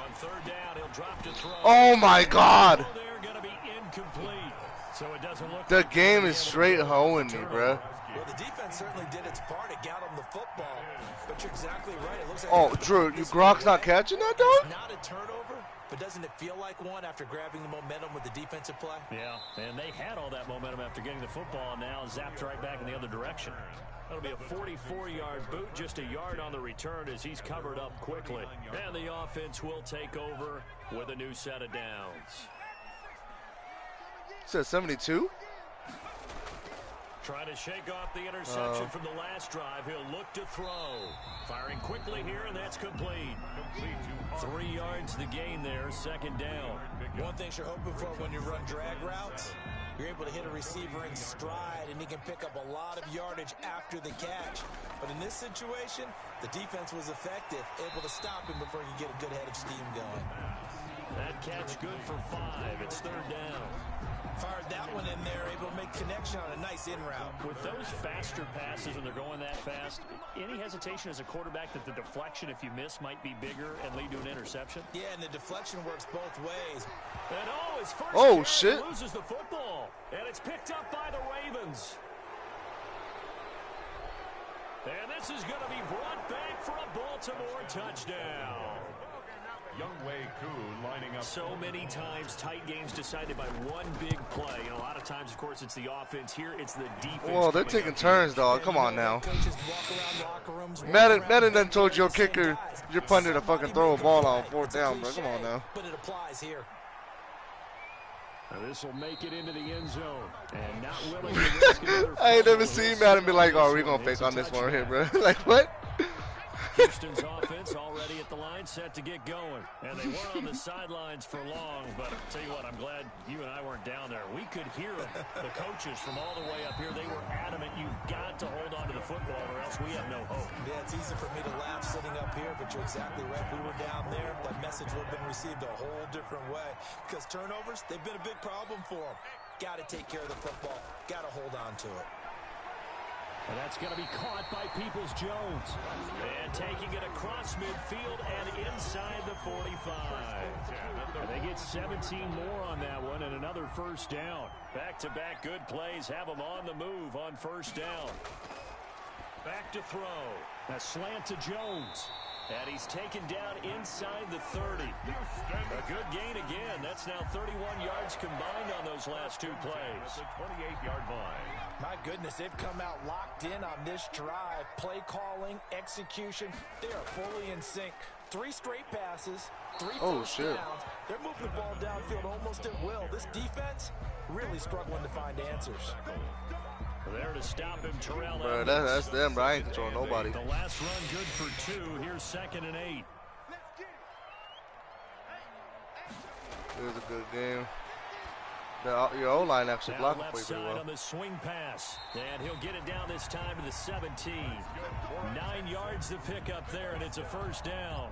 B: On 3rd down, he'll drop to throw.
A: Oh my God!
B: They're going to be incomplete. So it doesn't look
A: The
B: like
A: game is straight hoeing me, bro.
D: Well, the defense certainly did its part. It got him the football. But you're exactly right. It looks like
A: Oh, Drew, you Gronk's not catching that, dog?
D: not a turnover, but doesn't it feel like one after grabbing the momentum with the defensive play?
B: Yeah, and they had all that momentum after getting the football, and now zapped right back in the other direction. That'll be a 44-yard boot, just a yard on the return as he's covered up quickly. And the offense will take over with a new set of downs.
A: Says 72?
B: Trying to shake off the interception from the last drive. He'll look to throw. Firing quickly here, and that's complete. 3 yards the gain there, 2nd down.
D: One thing you're hoping for when you run drag routes, you're able to hit a receiver in stride, and he can pick up a lot of yardage after the catch. But in this situation, the defense was effective, able to stop him before he could get a good head of steam going.
B: That catch good for 5. It's 3rd down.
D: Fired that one in there, able to make connection on a nice in route.
B: With those faster passes when they're going that fast, any hesitation as a quarterback that the deflection, if you miss, might be bigger and lead to an interception?
D: Yeah, and the deflection works both ways.
B: And his first
A: shit.
B: loses the football. And it's picked up by the Ravens. And this is going to be brought back for a Baltimore touchdown.
C: Youngway Koo lining up.
B: So many times tight games decided by one big play. And a lot of times, of course, it's the offense. Here, it's the defense.
A: Whoa, they're taking turns, dog. Come on now. Madden done told your kicker, your punter to fucking throw a ball on 4th down, bro. Come on now.
D: But it applies here.
B: This will make it into the end zone. And not willing to risk another
A: I ain't never seen Madden be like, oh, we're going to fake on this one right here, bro. Like, what?
B: Houston's offense offense already at the line, set to get going. And they weren't on the sidelines for long, but I'll tell you what, I'm glad you and I weren't down there. We could hear them. The coaches from all the way up here, they were adamant, you've got to hold on to the football or else we have no hope.
D: Yeah, it's easy for me to laugh sitting up here, but you're exactly right. We were down there. That message would have been received a whole different way. Because turnovers, they've been a big problem for them. Got to take care of the football. Got to hold on to it.
B: And that's going to be caught by Peoples-Jones. And taking it across midfield and inside the 45. And they get 17 more on that one and another first down. Back-to-back good plays have them on the move on first down. Back to throw. A slant to Jones. And he's taken down inside the 30. A good gain again. That's now 31 yards combined on those last two plays.
C: The 28-yard line.
D: My goodness, they've come out locked in on this drive. Play calling, execution, they are fully in sync. 3 straight passes, 3 first downs. They're moving the ball downfield almost at will. This defense really struggling to find answers.
B: There to stop him, Terrell.
A: Bro, that's them, bro. I ain't controlling nobody.
B: The last run good for 2. Here's 2nd and 8.
A: It was a good game. Your O-line actually blocked
B: left
A: for you pretty well.
B: On the swing pass, and he'll get it down this time to the 17. 9 yards to pick up there, and it's a first down.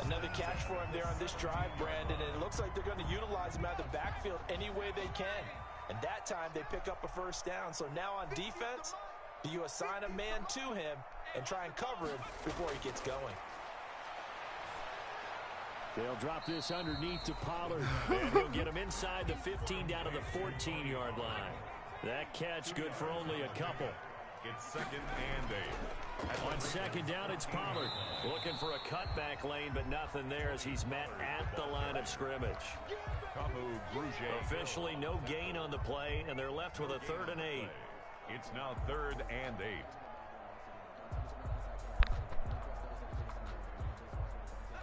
D: Another catch for him there on this drive, Brandon, and it looks like they're going to utilize him out of the backfield any way they can. And that time they pick up a first down. So now on defense, do you assign a man to him and try and cover him before he gets going?
B: They'll drop this underneath to Pollard, and he'll get him inside the 15 down to the 14-yard line. That catch good for only a couple.
C: It's 2nd and 8.
B: On 2nd down, it's Pollard. Looking for a cutback lane, but nothing there as he's met at the line of scrimmage. Officially no gain on the play, and they're left with a 3rd and 8.
C: It's now 3rd and 8.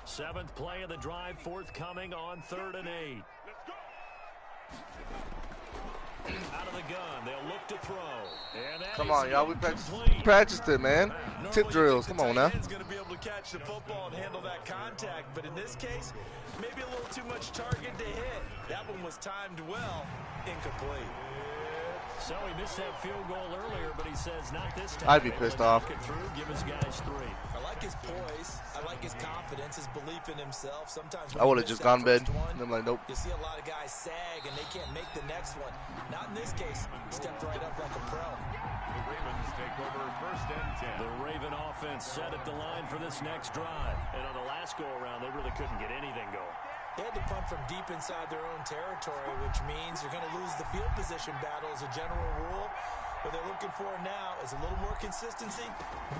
B: Seventh play of the drive forthcoming on 3rd and 8. Out of the gun, they'll look to throw.
A: Come on, y'all, we practiced it, man. Tip drills, come on now.
D: He's going to be able to catch the football and handle that contact, but in this case, maybe a little too much target to hit. That one was timed well, incomplete.
B: So he missed that field goal earlier, but he says not this time.
A: I'd be pissed off.
B: Give his guys 3.
D: I like his poise. I like his confidence, his belief in himself. Sometimes
A: I would have just gone to bed. I'm like, nope.
D: You see a lot of guys sag and they can't make the next one. Not in this case. Stepped right up like a pro.
C: The Ravens take over 1st and 10.
B: The Raven offense set at the line for this next drive. And on the last go-around, they really couldn't get anything going.
D: They had to punt from deep inside their own territory, which means you're going to lose the field position battle as a general rule. What they're looking for now is a little more consistency,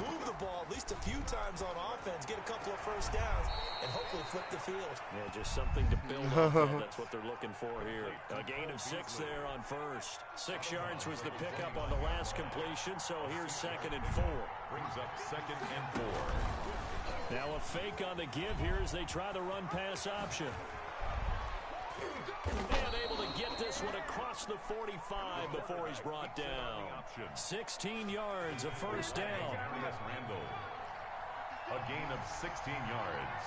D: move the ball at least a few times on offense, get a couple of first downs, and hopefully flip the field.
B: Yeah, just something to build off of. That's what they're looking for here. A gain of 6 there on first. 6 yards was the pickup on the last completion, so here's 2nd and 4.
C: Brings up 2nd and 4.
B: Now a fake on the give here as they try the run-pass option. And able to get this one across the 45 before he's brought down. 16 yards, a first down.
C: A gain of 16 yards.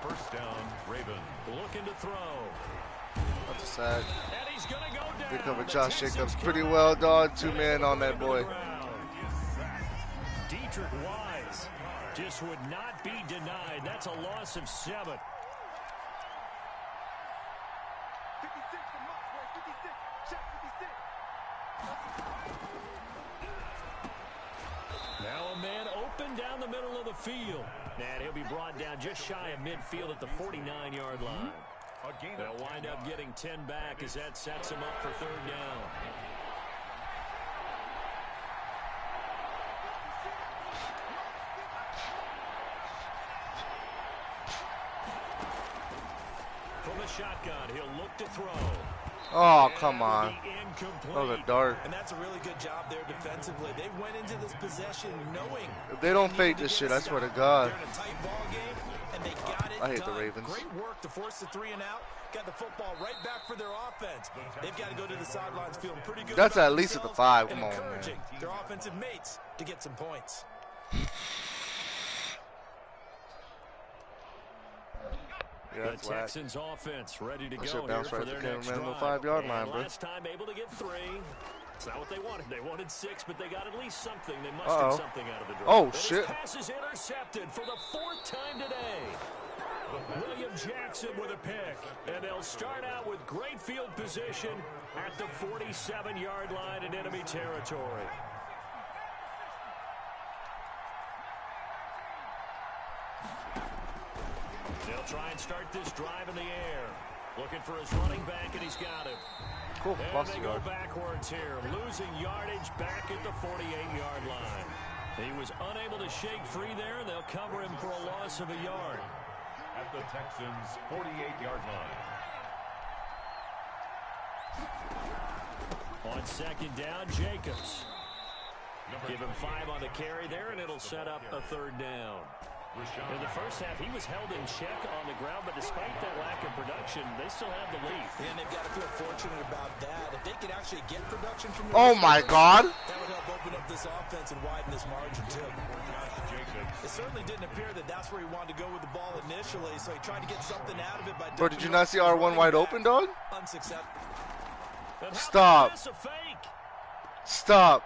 C: First down, Ravens.
B: Looking to throw.
A: That's a sack.
B: And he's going to go down.
A: Good cover, Josh Jacobs. Pretty well, dog. 2 men on that boy.
B: Dietrich Wise just would not be denied. That's a loss of 7. Now a man open down the middle of the field. And he'll be brought down just shy of midfield at the 49-yard line. They'll wind up getting 10 back as that sets him up for 3rd down. From the shotgun, he'll look to throw.
A: Oh, come on. That was a dart.
D: And that's a really good job there defensively. They went into this possession knowing
A: if they don't fake this shit, I swear to God.
D: They're in a tight ball game, and they got it
A: I hate
D: done.
A: the Ravens.
D: Great work to force the 3 and out. Got the football right back for their offense. They've got to go to the sidelines feeling pretty good.
A: That's at least at the 5. Come on, man.
D: Encouraging their offensive mates to get some points.
A: Yeah,
B: the Texans offense ready to go here
A: for
B: their next drive.
A: On the 5-yard line, bro.
B: Last time able to get 3. It's not what they wanted. They wanted 6, but they got at least something. They mustered something out of the drive.
A: Oh,
B: but
A: shit.
B: His pass is intercepted for the 4th time today. William Jackson with a pick. And they'll start out with great field position at the 47-yard line in enemy territory. They'll try and start this drive in the air. Looking for his running back, and he's got it.
A: Cool.
B: And they go backwards here, losing yardage back at the 48-yard line. He was unable to shake free there, and they'll cover him for a loss of a yard.
C: At the Texans' 48-yard line.
B: On 2nd down, Jacobs. Give him 5 on the carry there, and it'll set up a 3rd down. In the first half, he was held in check on the ground, but despite that lack of production, they still have the lead.
D: And they've got to feel fortunate about that. If they could actually get production from the
A: my God.
D: That would help open up this offense and widen this margin, too. It certainly didn't appear that that's where he wanted to go with the ball initially, so he tried to get something out of it by...
A: Bro, did you not see R1 wide open, dog?
D: Unsuccessful.
A: Stop. Stop.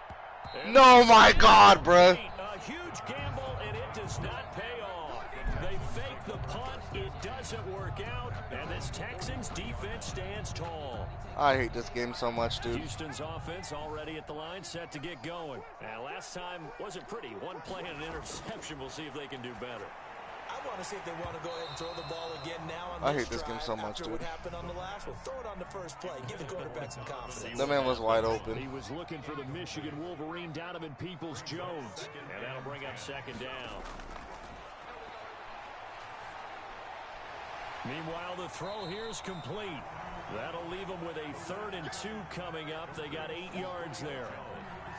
A: No, my God, bro.
B: A huge gamble, and it does not pay off. They fake the punt. It doesn't work out, and this Texans defense stands tall.
A: I hate this game so much, dude.
B: Houston's offense already at the line, set to get going. Now, last time wasn't pretty. 1 play and an interception. We'll see if they can do better.
D: I want to see if they want to go ahead and throw the ball again now.
A: I hate this game so much, dude.
D: What happened on the last one? Throw it on the first play. Give the quarterback some confidence.
A: That man was wide open.
B: He was looking for the Michigan Wolverine, Donovan Peoples-Jones. And that'll bring up 2nd down. Meanwhile, the throw here is complete. That'll leave them with a 3rd and 2 coming up. They got 8 yards there.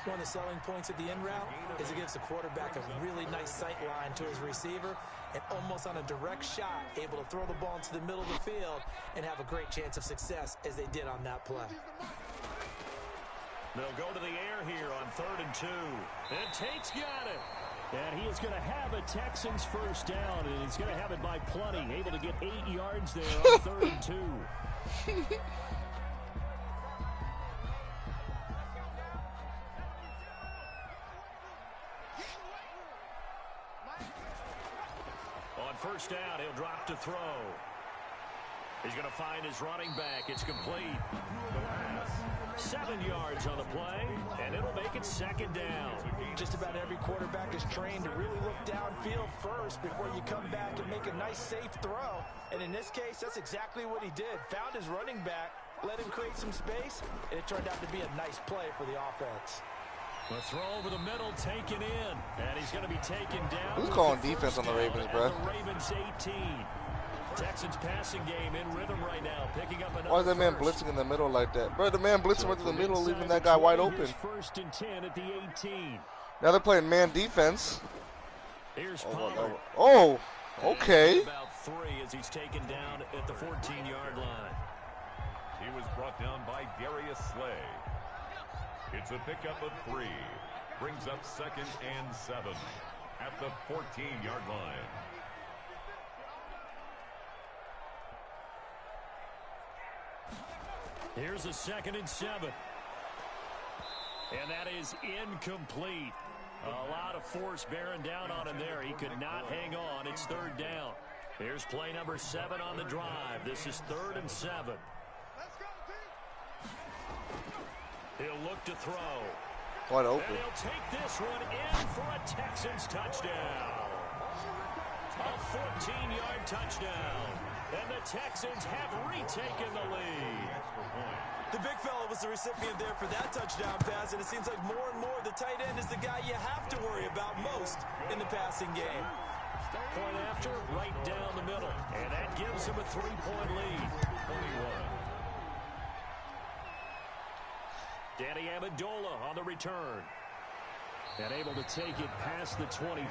D: One of the selling points at the end route is it gives the quarterback a really nice sight line to his receiver and almost on a direct shot able to throw the ball into the middle of the field and have a great chance of success as they did on that play.
B: They'll go to the air here on 3rd and 2. And Tate's got it. And he is going to have a Texans first down, and he's going to have it by plenty. Able to get 8 yards there on 3rd and 2. On 1st down, he'll drop to throw. He's going to find his running back. It's complete. 7 yards on the play, and it'll make it 2nd down.
D: Just about every quarterback is trained to really look downfield first before you come back and make a nice, safe throw. And in this case, that's exactly what he did. Found his running back, let him create some space, and it turned out to be a nice play for the offense.
B: The throw over the middle, taken in, and he's going to be taken down.
A: Who's calling defense on the Ravens, bro?
B: The Ravens 18. Texans passing game in rhythm right now, picking up another.
A: Why is that man blitzing in the middle like that? Bro, the man blitzing right to the middle, leaving that guy wide open.
B: 1st and 10 at the 18.
A: Now they're playing man defense.
B: Here's Pollard.
A: Oh, okay.
B: About 3 as he's taken down at the 14-yard line.
C: He was brought down by Darius Slay. It's a pickup of 3. Brings up 2nd and 7 at the 14-yard line.
B: Here's a 2nd and 7. And that is incomplete. A lot of force bearing down on him there. He could not hang on. It's 3rd down. Here's play number 7 on the drive. This is 3rd and 7. He'll look to throw.
A: Wide open.
B: And he'll take this one in for a Texans touchdown. A 14-yard touchdown. And the Texans have retaken the lead.
D: The big fella was the recipient there for that touchdown pass, and it seems like more and more the tight end is the guy you have to worry about most in the passing game.
B: Point after, right down the middle. And that gives him a 3-point lead. 21. Danny Amendola on the return. And able to take it past the 25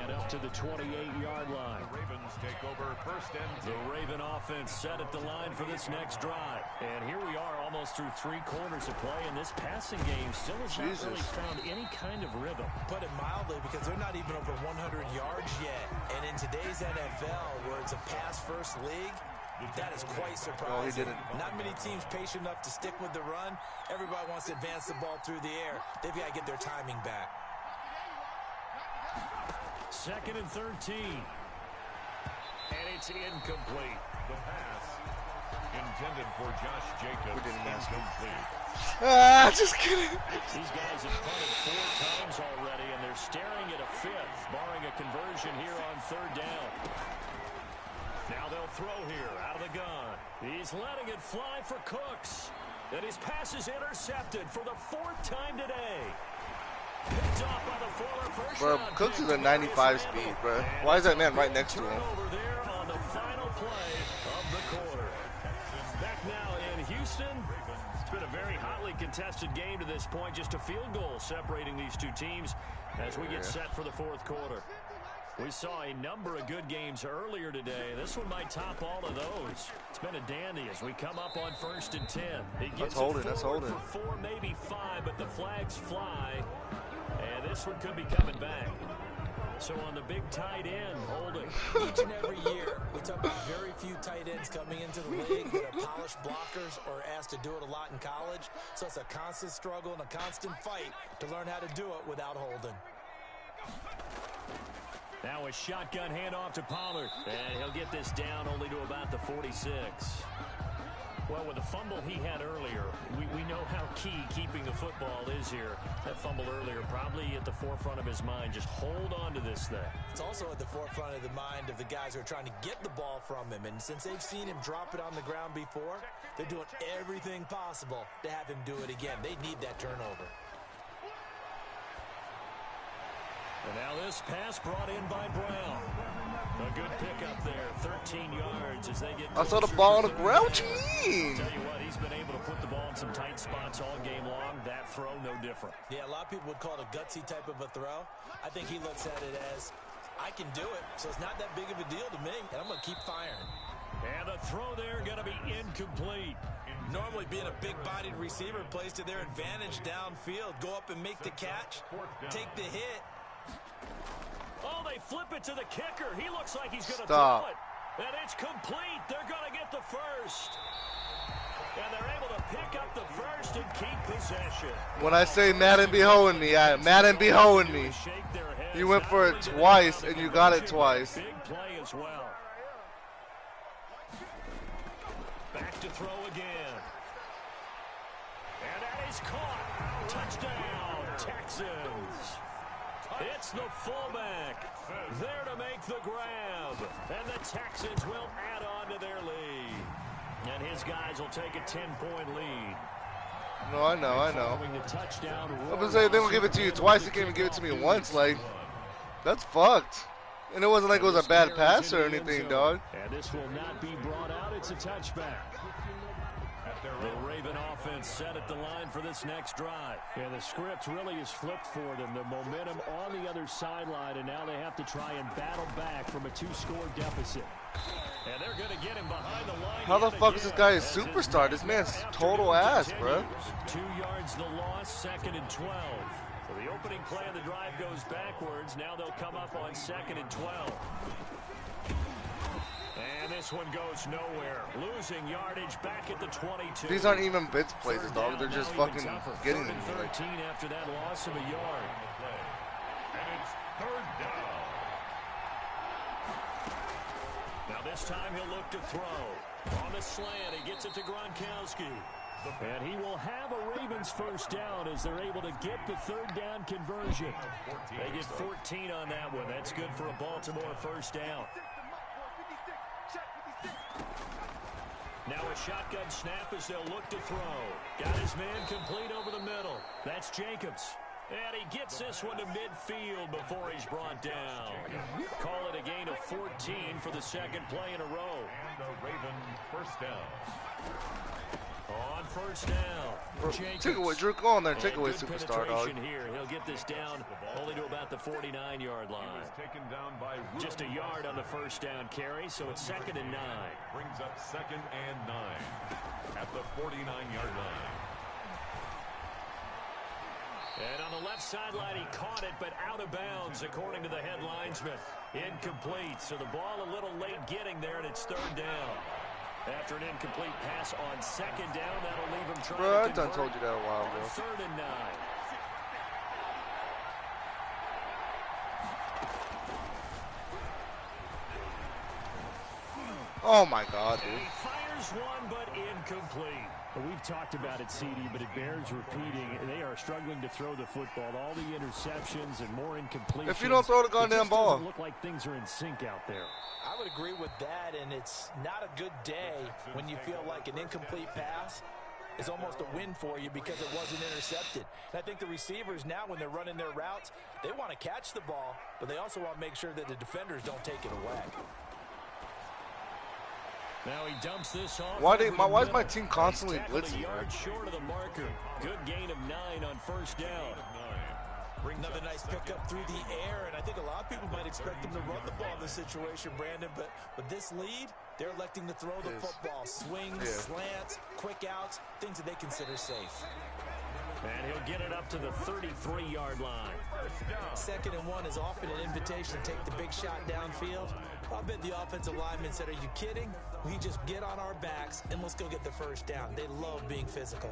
B: and up to the 28-yard line.
C: The Ravens take over first and 10.
B: The Raven offense set at the line for this next drive. And here we are almost through 3 quarters of play, and this passing game still has not really found any kind of rhythm.
D: Put it mildly, because they're not even over 100 yards yet. And in today's NFL, where it's a pass-first league, that is quite surprising.
A: No, he didn't.
D: Not many teams patient enough to stick with the run. Everybody wants to advance the ball through the air. They've got to get their timing back.
B: 2nd and 13. And it's incomplete.
C: The pass intended for Josh Jacobs.
A: We didn't ask him.
C: Incomplete.
A: Just kidding.
B: These guys have punted 4 times already, and they're staring at a 5th, barring a conversion here on 3rd down. Now they'll throw here out of the gun. He's letting it fly for Cooks. And his pass is intercepted for the 4th time today. Picked off by the former first
A: Bro,
B: round
A: Cooks
B: pick,
A: is a 95 speed, bro. Why is that man right next to him?
B: Turnover there on the final play of the quarter. Back now in Houston. It's been a very hotly contested game to this point. Just a field goal separating these 2 teams as we get set for the 4th quarter. We saw a number of good games earlier today. This one might top all of those. It's been a dandy as we come up on 1st and 10.
A: That's holding. That's holding.
B: For 4, maybe 5, but the flags fly. And this one could be coming back. So on the big tight end, holding.
D: Each and every year, we talk about very few tight ends coming into the league that are polished blockers or asked to do it a lot in college. So it's a constant struggle and a constant fight to learn how to do it without holding.
B: Now a shotgun handoff to Pollard. And he'll get this down only to about the 46. Well, with the fumble he had earlier, we know how key keeping the football is here. That fumble earlier probably at the forefront of his mind. Just hold on to this thing.
D: It's also at the forefront of the mind of the guys who are trying to get the ball from him. And since they've seen him drop it on the ground before, they're doing everything possible to have him do it again. They need that turnover.
B: And now this pass brought in by Brown. A good pickup there, 13 yards as they get.
A: I saw the ball on the ground. What you mean?
B: Tell you what, he's been able to put the ball in some tight spots all game long. That throw, no different.
D: Yeah, a lot of people would call it a gutsy type of a throw. I think he looks at it as, I can do it, so it's not that big of a deal to me, and I'm going to keep firing.
B: And the throw there going to be incomplete.
D: Normally being a big-bodied receiver plays to their advantage downfield. Go up and make the catch, take the hit.
B: Oh, they flip it to the kicker. He looks like he's going to
A: Stop.
B: throw it. And it's complete. They're going to get the first. And they're able to pick up the first and keep possession.
A: When I say Madden be holding me, Madden be holding me. You went for it twice, and you got it twice.
B: Big play as well. Back to throw again. And that is caught. Touchdown, Texans. It's the fullback there to make the grab. And the Texans will add on to their lead. And his guys will take a 10-point lead.
A: No, I know.
B: The touchdown,
A: I'm gonna say if they will give it to you twice, they can't even give it to me once. Like, that's fucked. And it wasn't like it was a bad pass or anything, dog.
B: And this will not be brought out. It's a touchback. The Raven offense set at the line for this next drive. And the script really is flipped for them. The momentum on the other sideline, and now they have to try and battle back from a 2-score deficit. And they're going to get him behind the line.
A: How the fuck is this guy a superstar? This man's total ass, bro.
B: 2 yards the loss, 2nd and 12. So the opening play of the drive goes backwards. Now they'll come up on 2nd and 12. And this one goes nowhere. Losing yardage back at the 22.
A: These aren't even blitz plays, dog. They're just fucking getting them.
B: 13 after that loss of a yard.
C: And it's 3rd down.
B: Now this time he'll look to throw. On the slant, he gets it to Gronkowski. And he will have a Ravens first down as they're able to get the 3rd down conversion. They get 14 on that one. That's good for a Baltimore first down. Now a shotgun snap as they'll look to throw. Got his man complete over the middle. That's Jacobs. And he gets this one to midfield before he's brought down. Call it a gain of 14 for the 2nd play in a row.
C: And the Ravens first down.
B: On first down.
A: Take away, Drew. Go on there. Take away superstar, dog.
B: Here. He'll get this down only to about the 49-yard line.
C: Taken down by
B: just a yard on the first down carry, so it's 2nd and 9.
C: Brings up 2nd and 9 at the 49-yard line.
B: And on the left sideline, he caught it, but out of bounds, according to the head linesman. Incomplete, so the ball a little late getting there, and it's 3rd down. After an incomplete pass on 2nd down, that'll leave him trying to convert.
A: I told you that a while ago.
B: 3rd and 9.
A: Oh my God, dude.
B: He fires one, but incomplete.
E: We've talked about it, CD, but it bears repeating. They are struggling to throw the football. All the interceptions and more incompletions.
A: If you don't throw the goddamn ball,
E: it doesn't look like things are in sync out there.
D: I would agree with that, and it's not a good day when you feel like an incomplete pass is almost a win for you because it wasn't intercepted. And I think the receivers now, when they're running their routes, they want to catch the ball, but they also want to make sure that the defenders don't take it away.
B: Now he dumps this off.
A: Why is my team constantly blitzing?
B: A yard short of the marker. Good gain of 9 on first down.
D: Another nice pickup through the air, and I think a lot of people might expect them to run the ball in this situation, Brandon, but with this lead, they're electing to throw the football. Swings, slants, quick outs, things that they consider safe.
B: And he'll get it up to the 33-yard line.
D: 2nd and 1 is often an invitation to take the big shot downfield. I bet the offensive lineman said, are you kidding? We just get on our backs and let's go get the first down. They love being physical.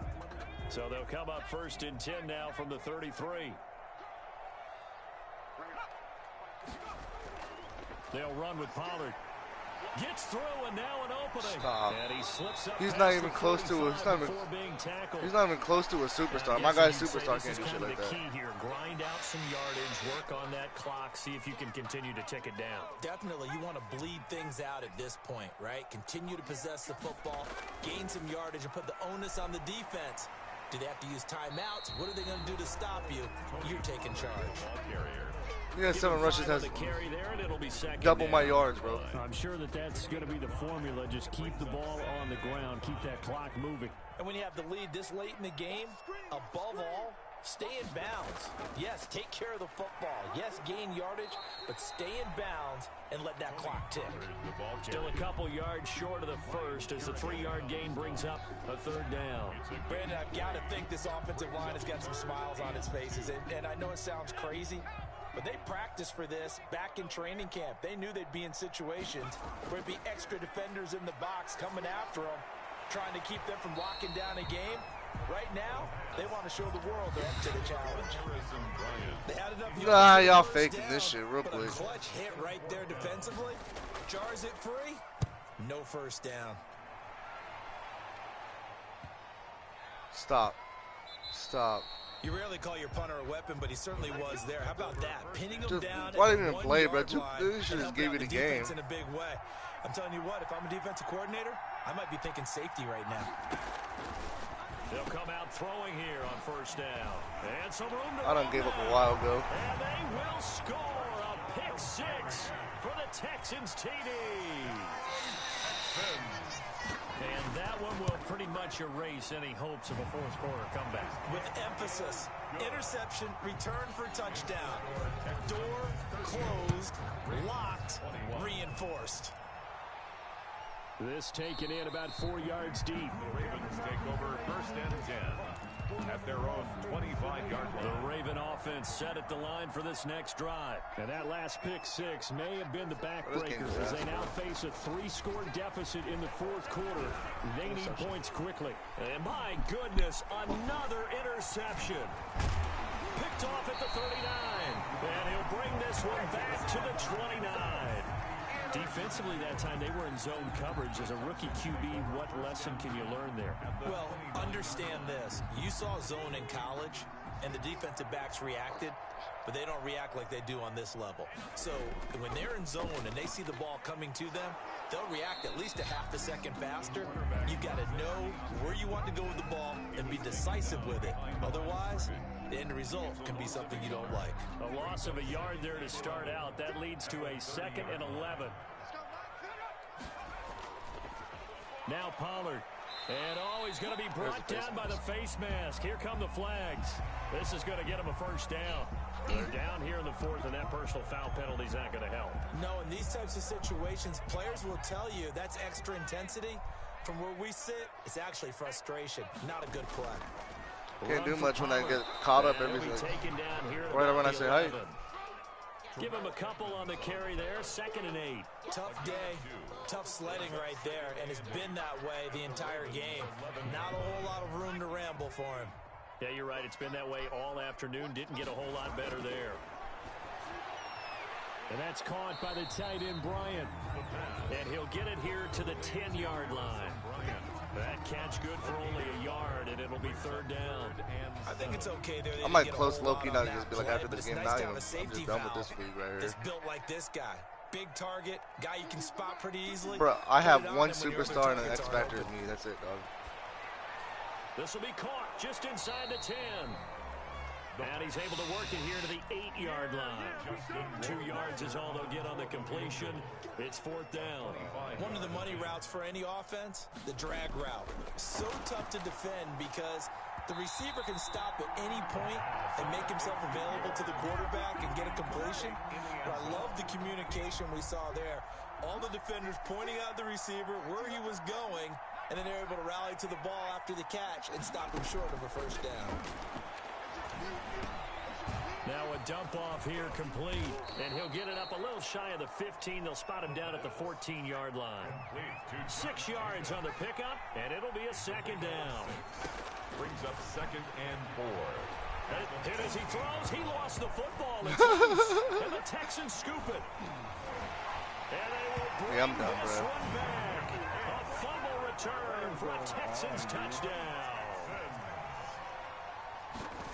B: So they'll come up 1st and 10 now from the 33. They'll run with Pollard. Gets through, and now an opening.
A: Stop.
B: And he slips up.
A: He's not even close to a. He's not even close to a superstar. My guy's superstar can't do shit like that.
B: Key here: grind out some yardage, work on that clock, see if you can continue to tick it down.
D: Definitely, you want to bleed things out at this point, right? Continue to possess the football, gain some yardage, and put the onus on the defense. Do they have to use timeouts? What are they going to do to stop you? You're taking charge.
A: He has 7 rushes, has
B: carry there, and it'll be
A: double my yards, bro.
E: I'm sure that's going to be the formula. Just keep the ball on the ground. Keep that clock moving.
D: And when you have the lead this late in the game, above all, stay in bounds. Yes, take care of the football. Yes, gain yardage, but stay in bounds and let that clock tick.
B: Still a couple yards short of the first as the 3-yard gain brings up a 3rd down.
D: Brandon, I've got to think this offensive line has got some smiles on its faces. And I know it sounds crazy, but they practiced for this back in training camp. They knew they'd be in situations where it'd be extra defenders in the box coming after them, trying to keep them from locking down a game. Right now, they want to show the world they're up to the challenge. They had enough
A: y'all faking this shit real
D: but
A: quick.
D: A clutch hit right there defensively. Jars it free. No first down.
A: Stop. Stop.
D: You rarely call your punter a weapon, but he certainly was there. How about that? Pinning him down.
A: Why didn't even play, bro? They should just give you the game.
D: In a big way. I'm telling you what, if I'm a defensive coordinator, I might be thinking safety right now.
B: They'll come out throwing here on first down. And some room to
A: I done gave up a while ago.
B: And they will score a pick 6 for the Texans TD. And that one will pretty much erase any hopes of a fourth quarter comeback.
D: With emphasis, interception, return for touchdown. Door closed, locked, reinforced.
E: This taken in about 4 yards deep.
C: The Ravens take over 1st and 10 at their own 25-yard line.
B: The Raven offense set at the line for this next drive.
E: And that last pick 6 may have been the backbreaker as they now face a 3-score deficit in the 4th quarter. They need points quickly.
B: And my goodness, another interception. Picked off at the 39. And he'll bring this one back to the 29. Defensively that time, they were in zone coverage. As a rookie QB, what lesson can you learn there?
D: Well, understand this. You saw zone in college, and the defensive backs reacted, but they don't react like they do on this level. So when they're in zone and they see the ball coming to them, they'll react at least a half a second faster. You've got to know where you want to go with the ball and be decisive with it. Otherwise, the end result can be something you don't like.
B: A loss of a yard there to start out. That leads to a 2nd and 11. Now Pollard
E: And he's going to be brought down by the face mask. Here come the flags. This is going to get him a first down. They're down here in the fourth, and that personal foul penalty is not going to help.
D: No, in these types of situations, players will tell you that's extra intensity. From where we sit, it's actually frustration. Not a good play.
A: Can't do much when I get caught up everything. Right when I say hi.
E: Give him a couple on the carry there. 2nd and 8.
D: Tough day, tough sledding right there, and it's been that way the entire game. Not a whole lot of room to ramble for him.
E: Yeah, you're right. It's been that way all afternoon. Didn't get a whole lot better there. And that's caught by the tight end, Bryant. And he'll get it here to the 10-yard line. That catch good for only a yard, and it'll be 3rd down.
D: I think it's okay there.
A: I might close Loki now and just be like, after this game, I'm just done with this league right here.
D: It's built like this guy. Big target, guy you can spot pretty easily.
A: Bro, I have one superstar and an X Factor in me. That's it, dog.
E: This will be caught just inside the 10. And he's able to work it here to the 8-yard line. 2 yards is all they'll get on the completion. It's 4th down.
D: One of the money routes for any offense, the drag route. So tough to defend because the receiver can stop at any point and make himself available to the quarterback and get a completion. But I love the communication we saw there. All the defenders pointing out the receiver, where he was going, and then they're able to rally to the ball after the catch and stop him short of a first down.
E: Now a dump off here complete, and he'll get it up a little shy of the 15. They'll spot him down at the 14-yard line. 6 yards on the pickup, and it'll be a 2nd down.
C: Brings up 2nd and 4.
E: And as he throws, he lost the football. And the Texans scoop it. And they will bring this one back. A fumble return for a Texans touchdown.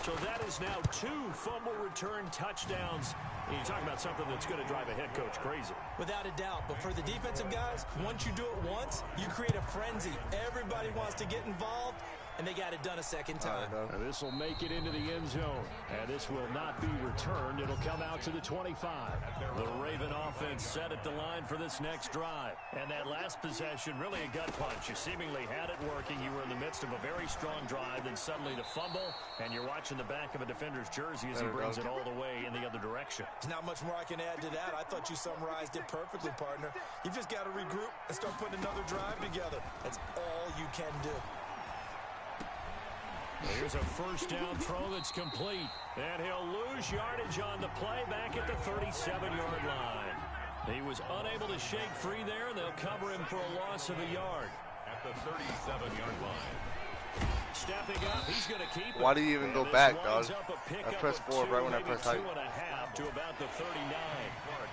E: So that is now 2 fumble return touchdowns. And you're talking about something that's going to drive a head coach crazy.
D: Without a doubt. But for the defensive guys, once you do it once, you create a frenzy. Everybody wants to get involved, and they got it done a 2nd time.
E: And this will make it into the end zone. And this will not be returned. It'll come out to the 25. The Raven offense set at the line for this next drive. And that last possession, really a gut punch. You seemingly had it working. You were in the midst of a very strong drive. Then suddenly the fumble, and you're watching the back of a defender's jersey as he brings it all the way in the other direction.
D: There's not much more I can add to that. I thought you summarized it perfectly, partner. You've just got to regroup and start putting another drive together. That's all you can do.
E: Here's a first down throw that's complete. And he'll lose yardage on the play back at the 37-yard line. He was unable to shake free there, and they'll cover him for a loss of a yard.
C: At the 37-yard line.
E: Stepping up, he's going to keep it.
A: Why do you even go back, dog? I pressed 4 right when I pressed height.
E: 2.5 to about the 39.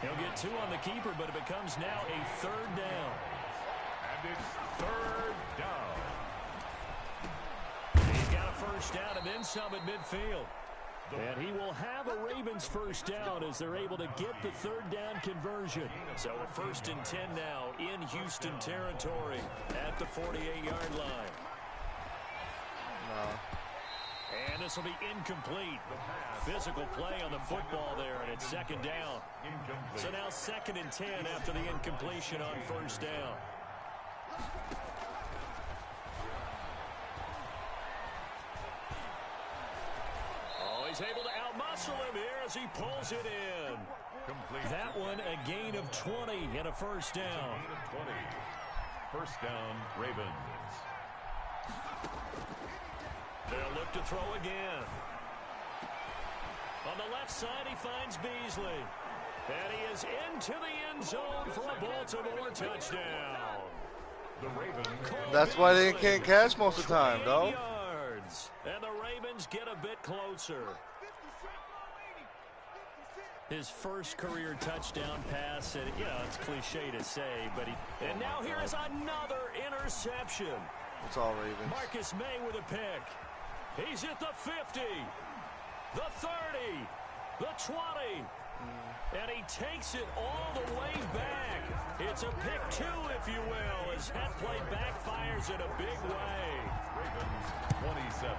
E: He'll get 2 on the keeper, but it becomes now a 3rd down.
C: And it's 3rd down.
E: He's got a first down and then some at midfield. And he will have a Ravens first down as they're able to get the 3rd down conversion. So a 1st and 10 now in Houston territory at the 48-yard line. And this will be incomplete. Physical play on the football there, and it's 2nd down. So now 2nd and 10 after the incompletion on first down. Oh, he's able to outmuscle him here as he pulls it in.
C: Complete.
E: That one a gain of 20 and a first down.
C: 20. First down, Ravens.
E: They'll look to throw again. On the left side, he finds Beasley. And he is into the end zone for a Baltimore touchdown.
C: The Ravens.
A: That's why they can't catch most of the time, dog.
E: Yards. And the Ravens get a bit closer. His first career touchdown pass, and it's cliche to say, but and now here is another interception.
A: It's all Ravens.
E: Marcus May with a pick. He's at the 50, the 30, the 20, and he takes it all the way back. It's a pick 2, if you will, as that play backfires in a big way.
C: Ravens 27.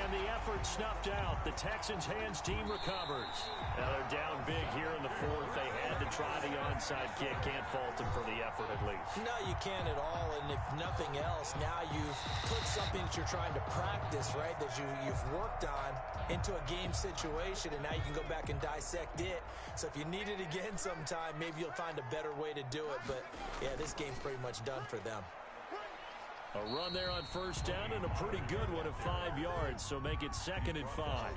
B: And the effort snuffed out. The Texans' hands team recovers. Now they're down big here in the fourth. They had to try the onside kick. Can't fault them for the effort at least.
D: No, you can't at all. And if nothing else, now you've put something that you're trying to practice, right, that you've worked on into a game situation, and now you can go back and dissect it. So if you need it again sometime, maybe you'll find a better way to do it. But, yeah, this game's pretty much done for them.
B: A run there on first down and a pretty good one of 5 yards, so make it 2nd and 5.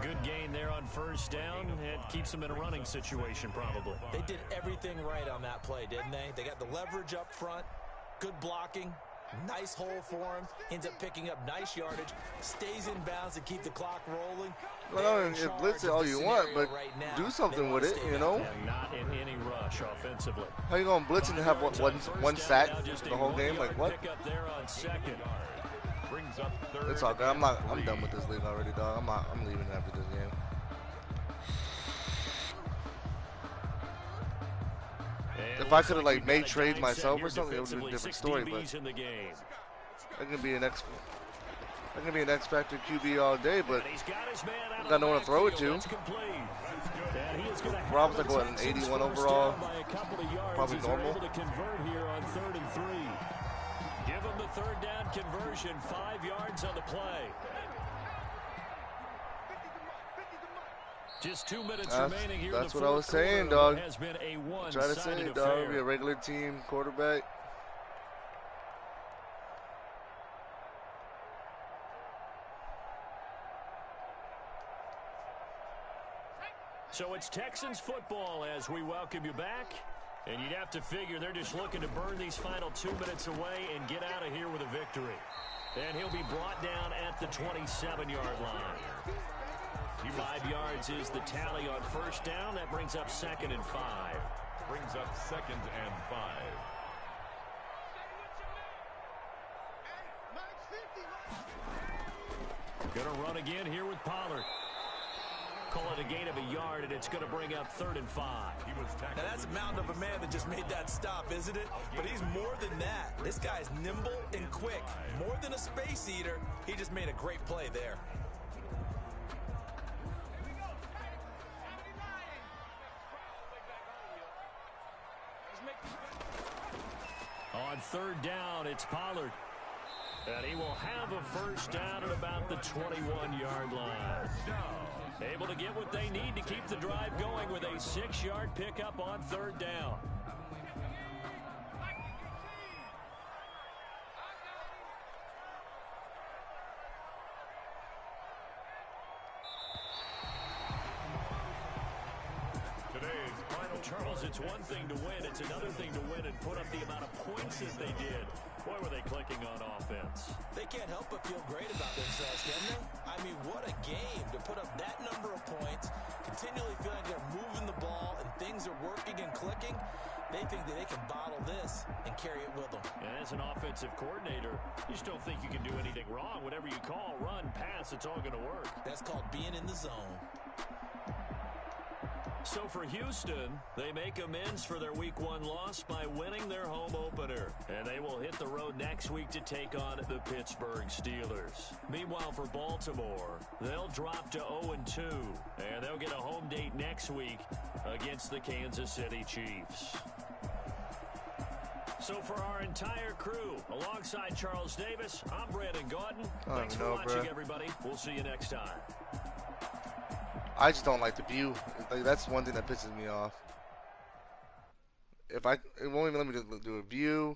B: Good gain there on first down. It keeps them in a running situation probably.
D: They did everything right on that play, didn't they? They got the leverage up front, good blocking, nice hole for him, ends up picking up nice yardage, stays in bounds to keep the clock rolling.
A: Well, blitz it all you want, but do something with it, you know?
B: And not in any rush offensively.
A: How you going to blitz and have one sack the whole game? Like, what? It's all good. I'm done with this league already, dog. I'm leaving after this game. If I could have, like, made trades myself or something, it would have been a different story, but I can be an X Factor QB all day, but I got no one to throw it to. Rob's like, what, an 81 overall? Probably normal.
B: Give him the 3rd down conversion, 5 yards on the play. Just 2 minutes remaining here.
A: That's what I was saying, dog.
B: Has been a
A: Try to say it, dog. Be a regular team quarterback.
B: So it's Texans football as we welcome you back. And you'd have to figure they're just looking to burn these final 2 minutes away and get out of here with a victory. And he'll be brought down at the 27-yard line. 5 yards is the tally on first down. That brings up 2nd and 5.
C: Brings up 2nd and 5.
B: Gonna run again here with Pollard. Call it a gain of a yard, and it's going to bring up 3rd and 5.
D: Now that's a mountain of a man that just made that stop, isn't it? But he's more than that. This guy's nimble and quick. More than a space eater. He just made a great play there.
B: On 3rd down, it's Pollard. And he will have a first down at about the 21-yard line. Able to get what they need to keep the drive going with a 6-yard pickup on 3rd down. Charles, it's one thing to win. It's another thing to win and put up the amount of points that they did. Boy, were they clicking on offense.
D: They can't help but feel great about themselves, can they? I mean, what a game to put up that number of points, continually feeling they're moving the ball and things are working and clicking. They think that they can bottle this and carry it with them.
B: And as an offensive coordinator, you just don't think you can do anything wrong. Whatever you call, run, pass, it's all going to work.
D: That's called being in the zone.
B: So for Houston, they make amends for their Week 1 loss by winning their home opener. And they will hit the road next week to take on the Pittsburgh Steelers. Meanwhile, for Baltimore, they'll drop to 0-2. And they'll get a home date next week against the Kansas City Chiefs. So for our entire crew, alongside Charles Davis, I'm Brandon Gaudin. Thanks for watching, everybody. We'll see you next time.
A: I just don't like the view. Like, that's one thing that pisses me off. It won't even let me do a view.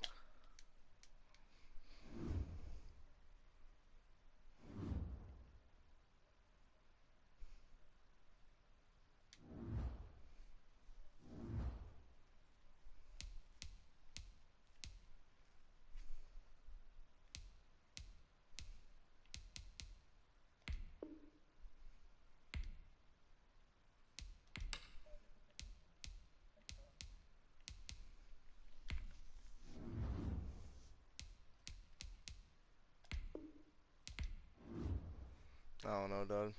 A: I don't know, dog.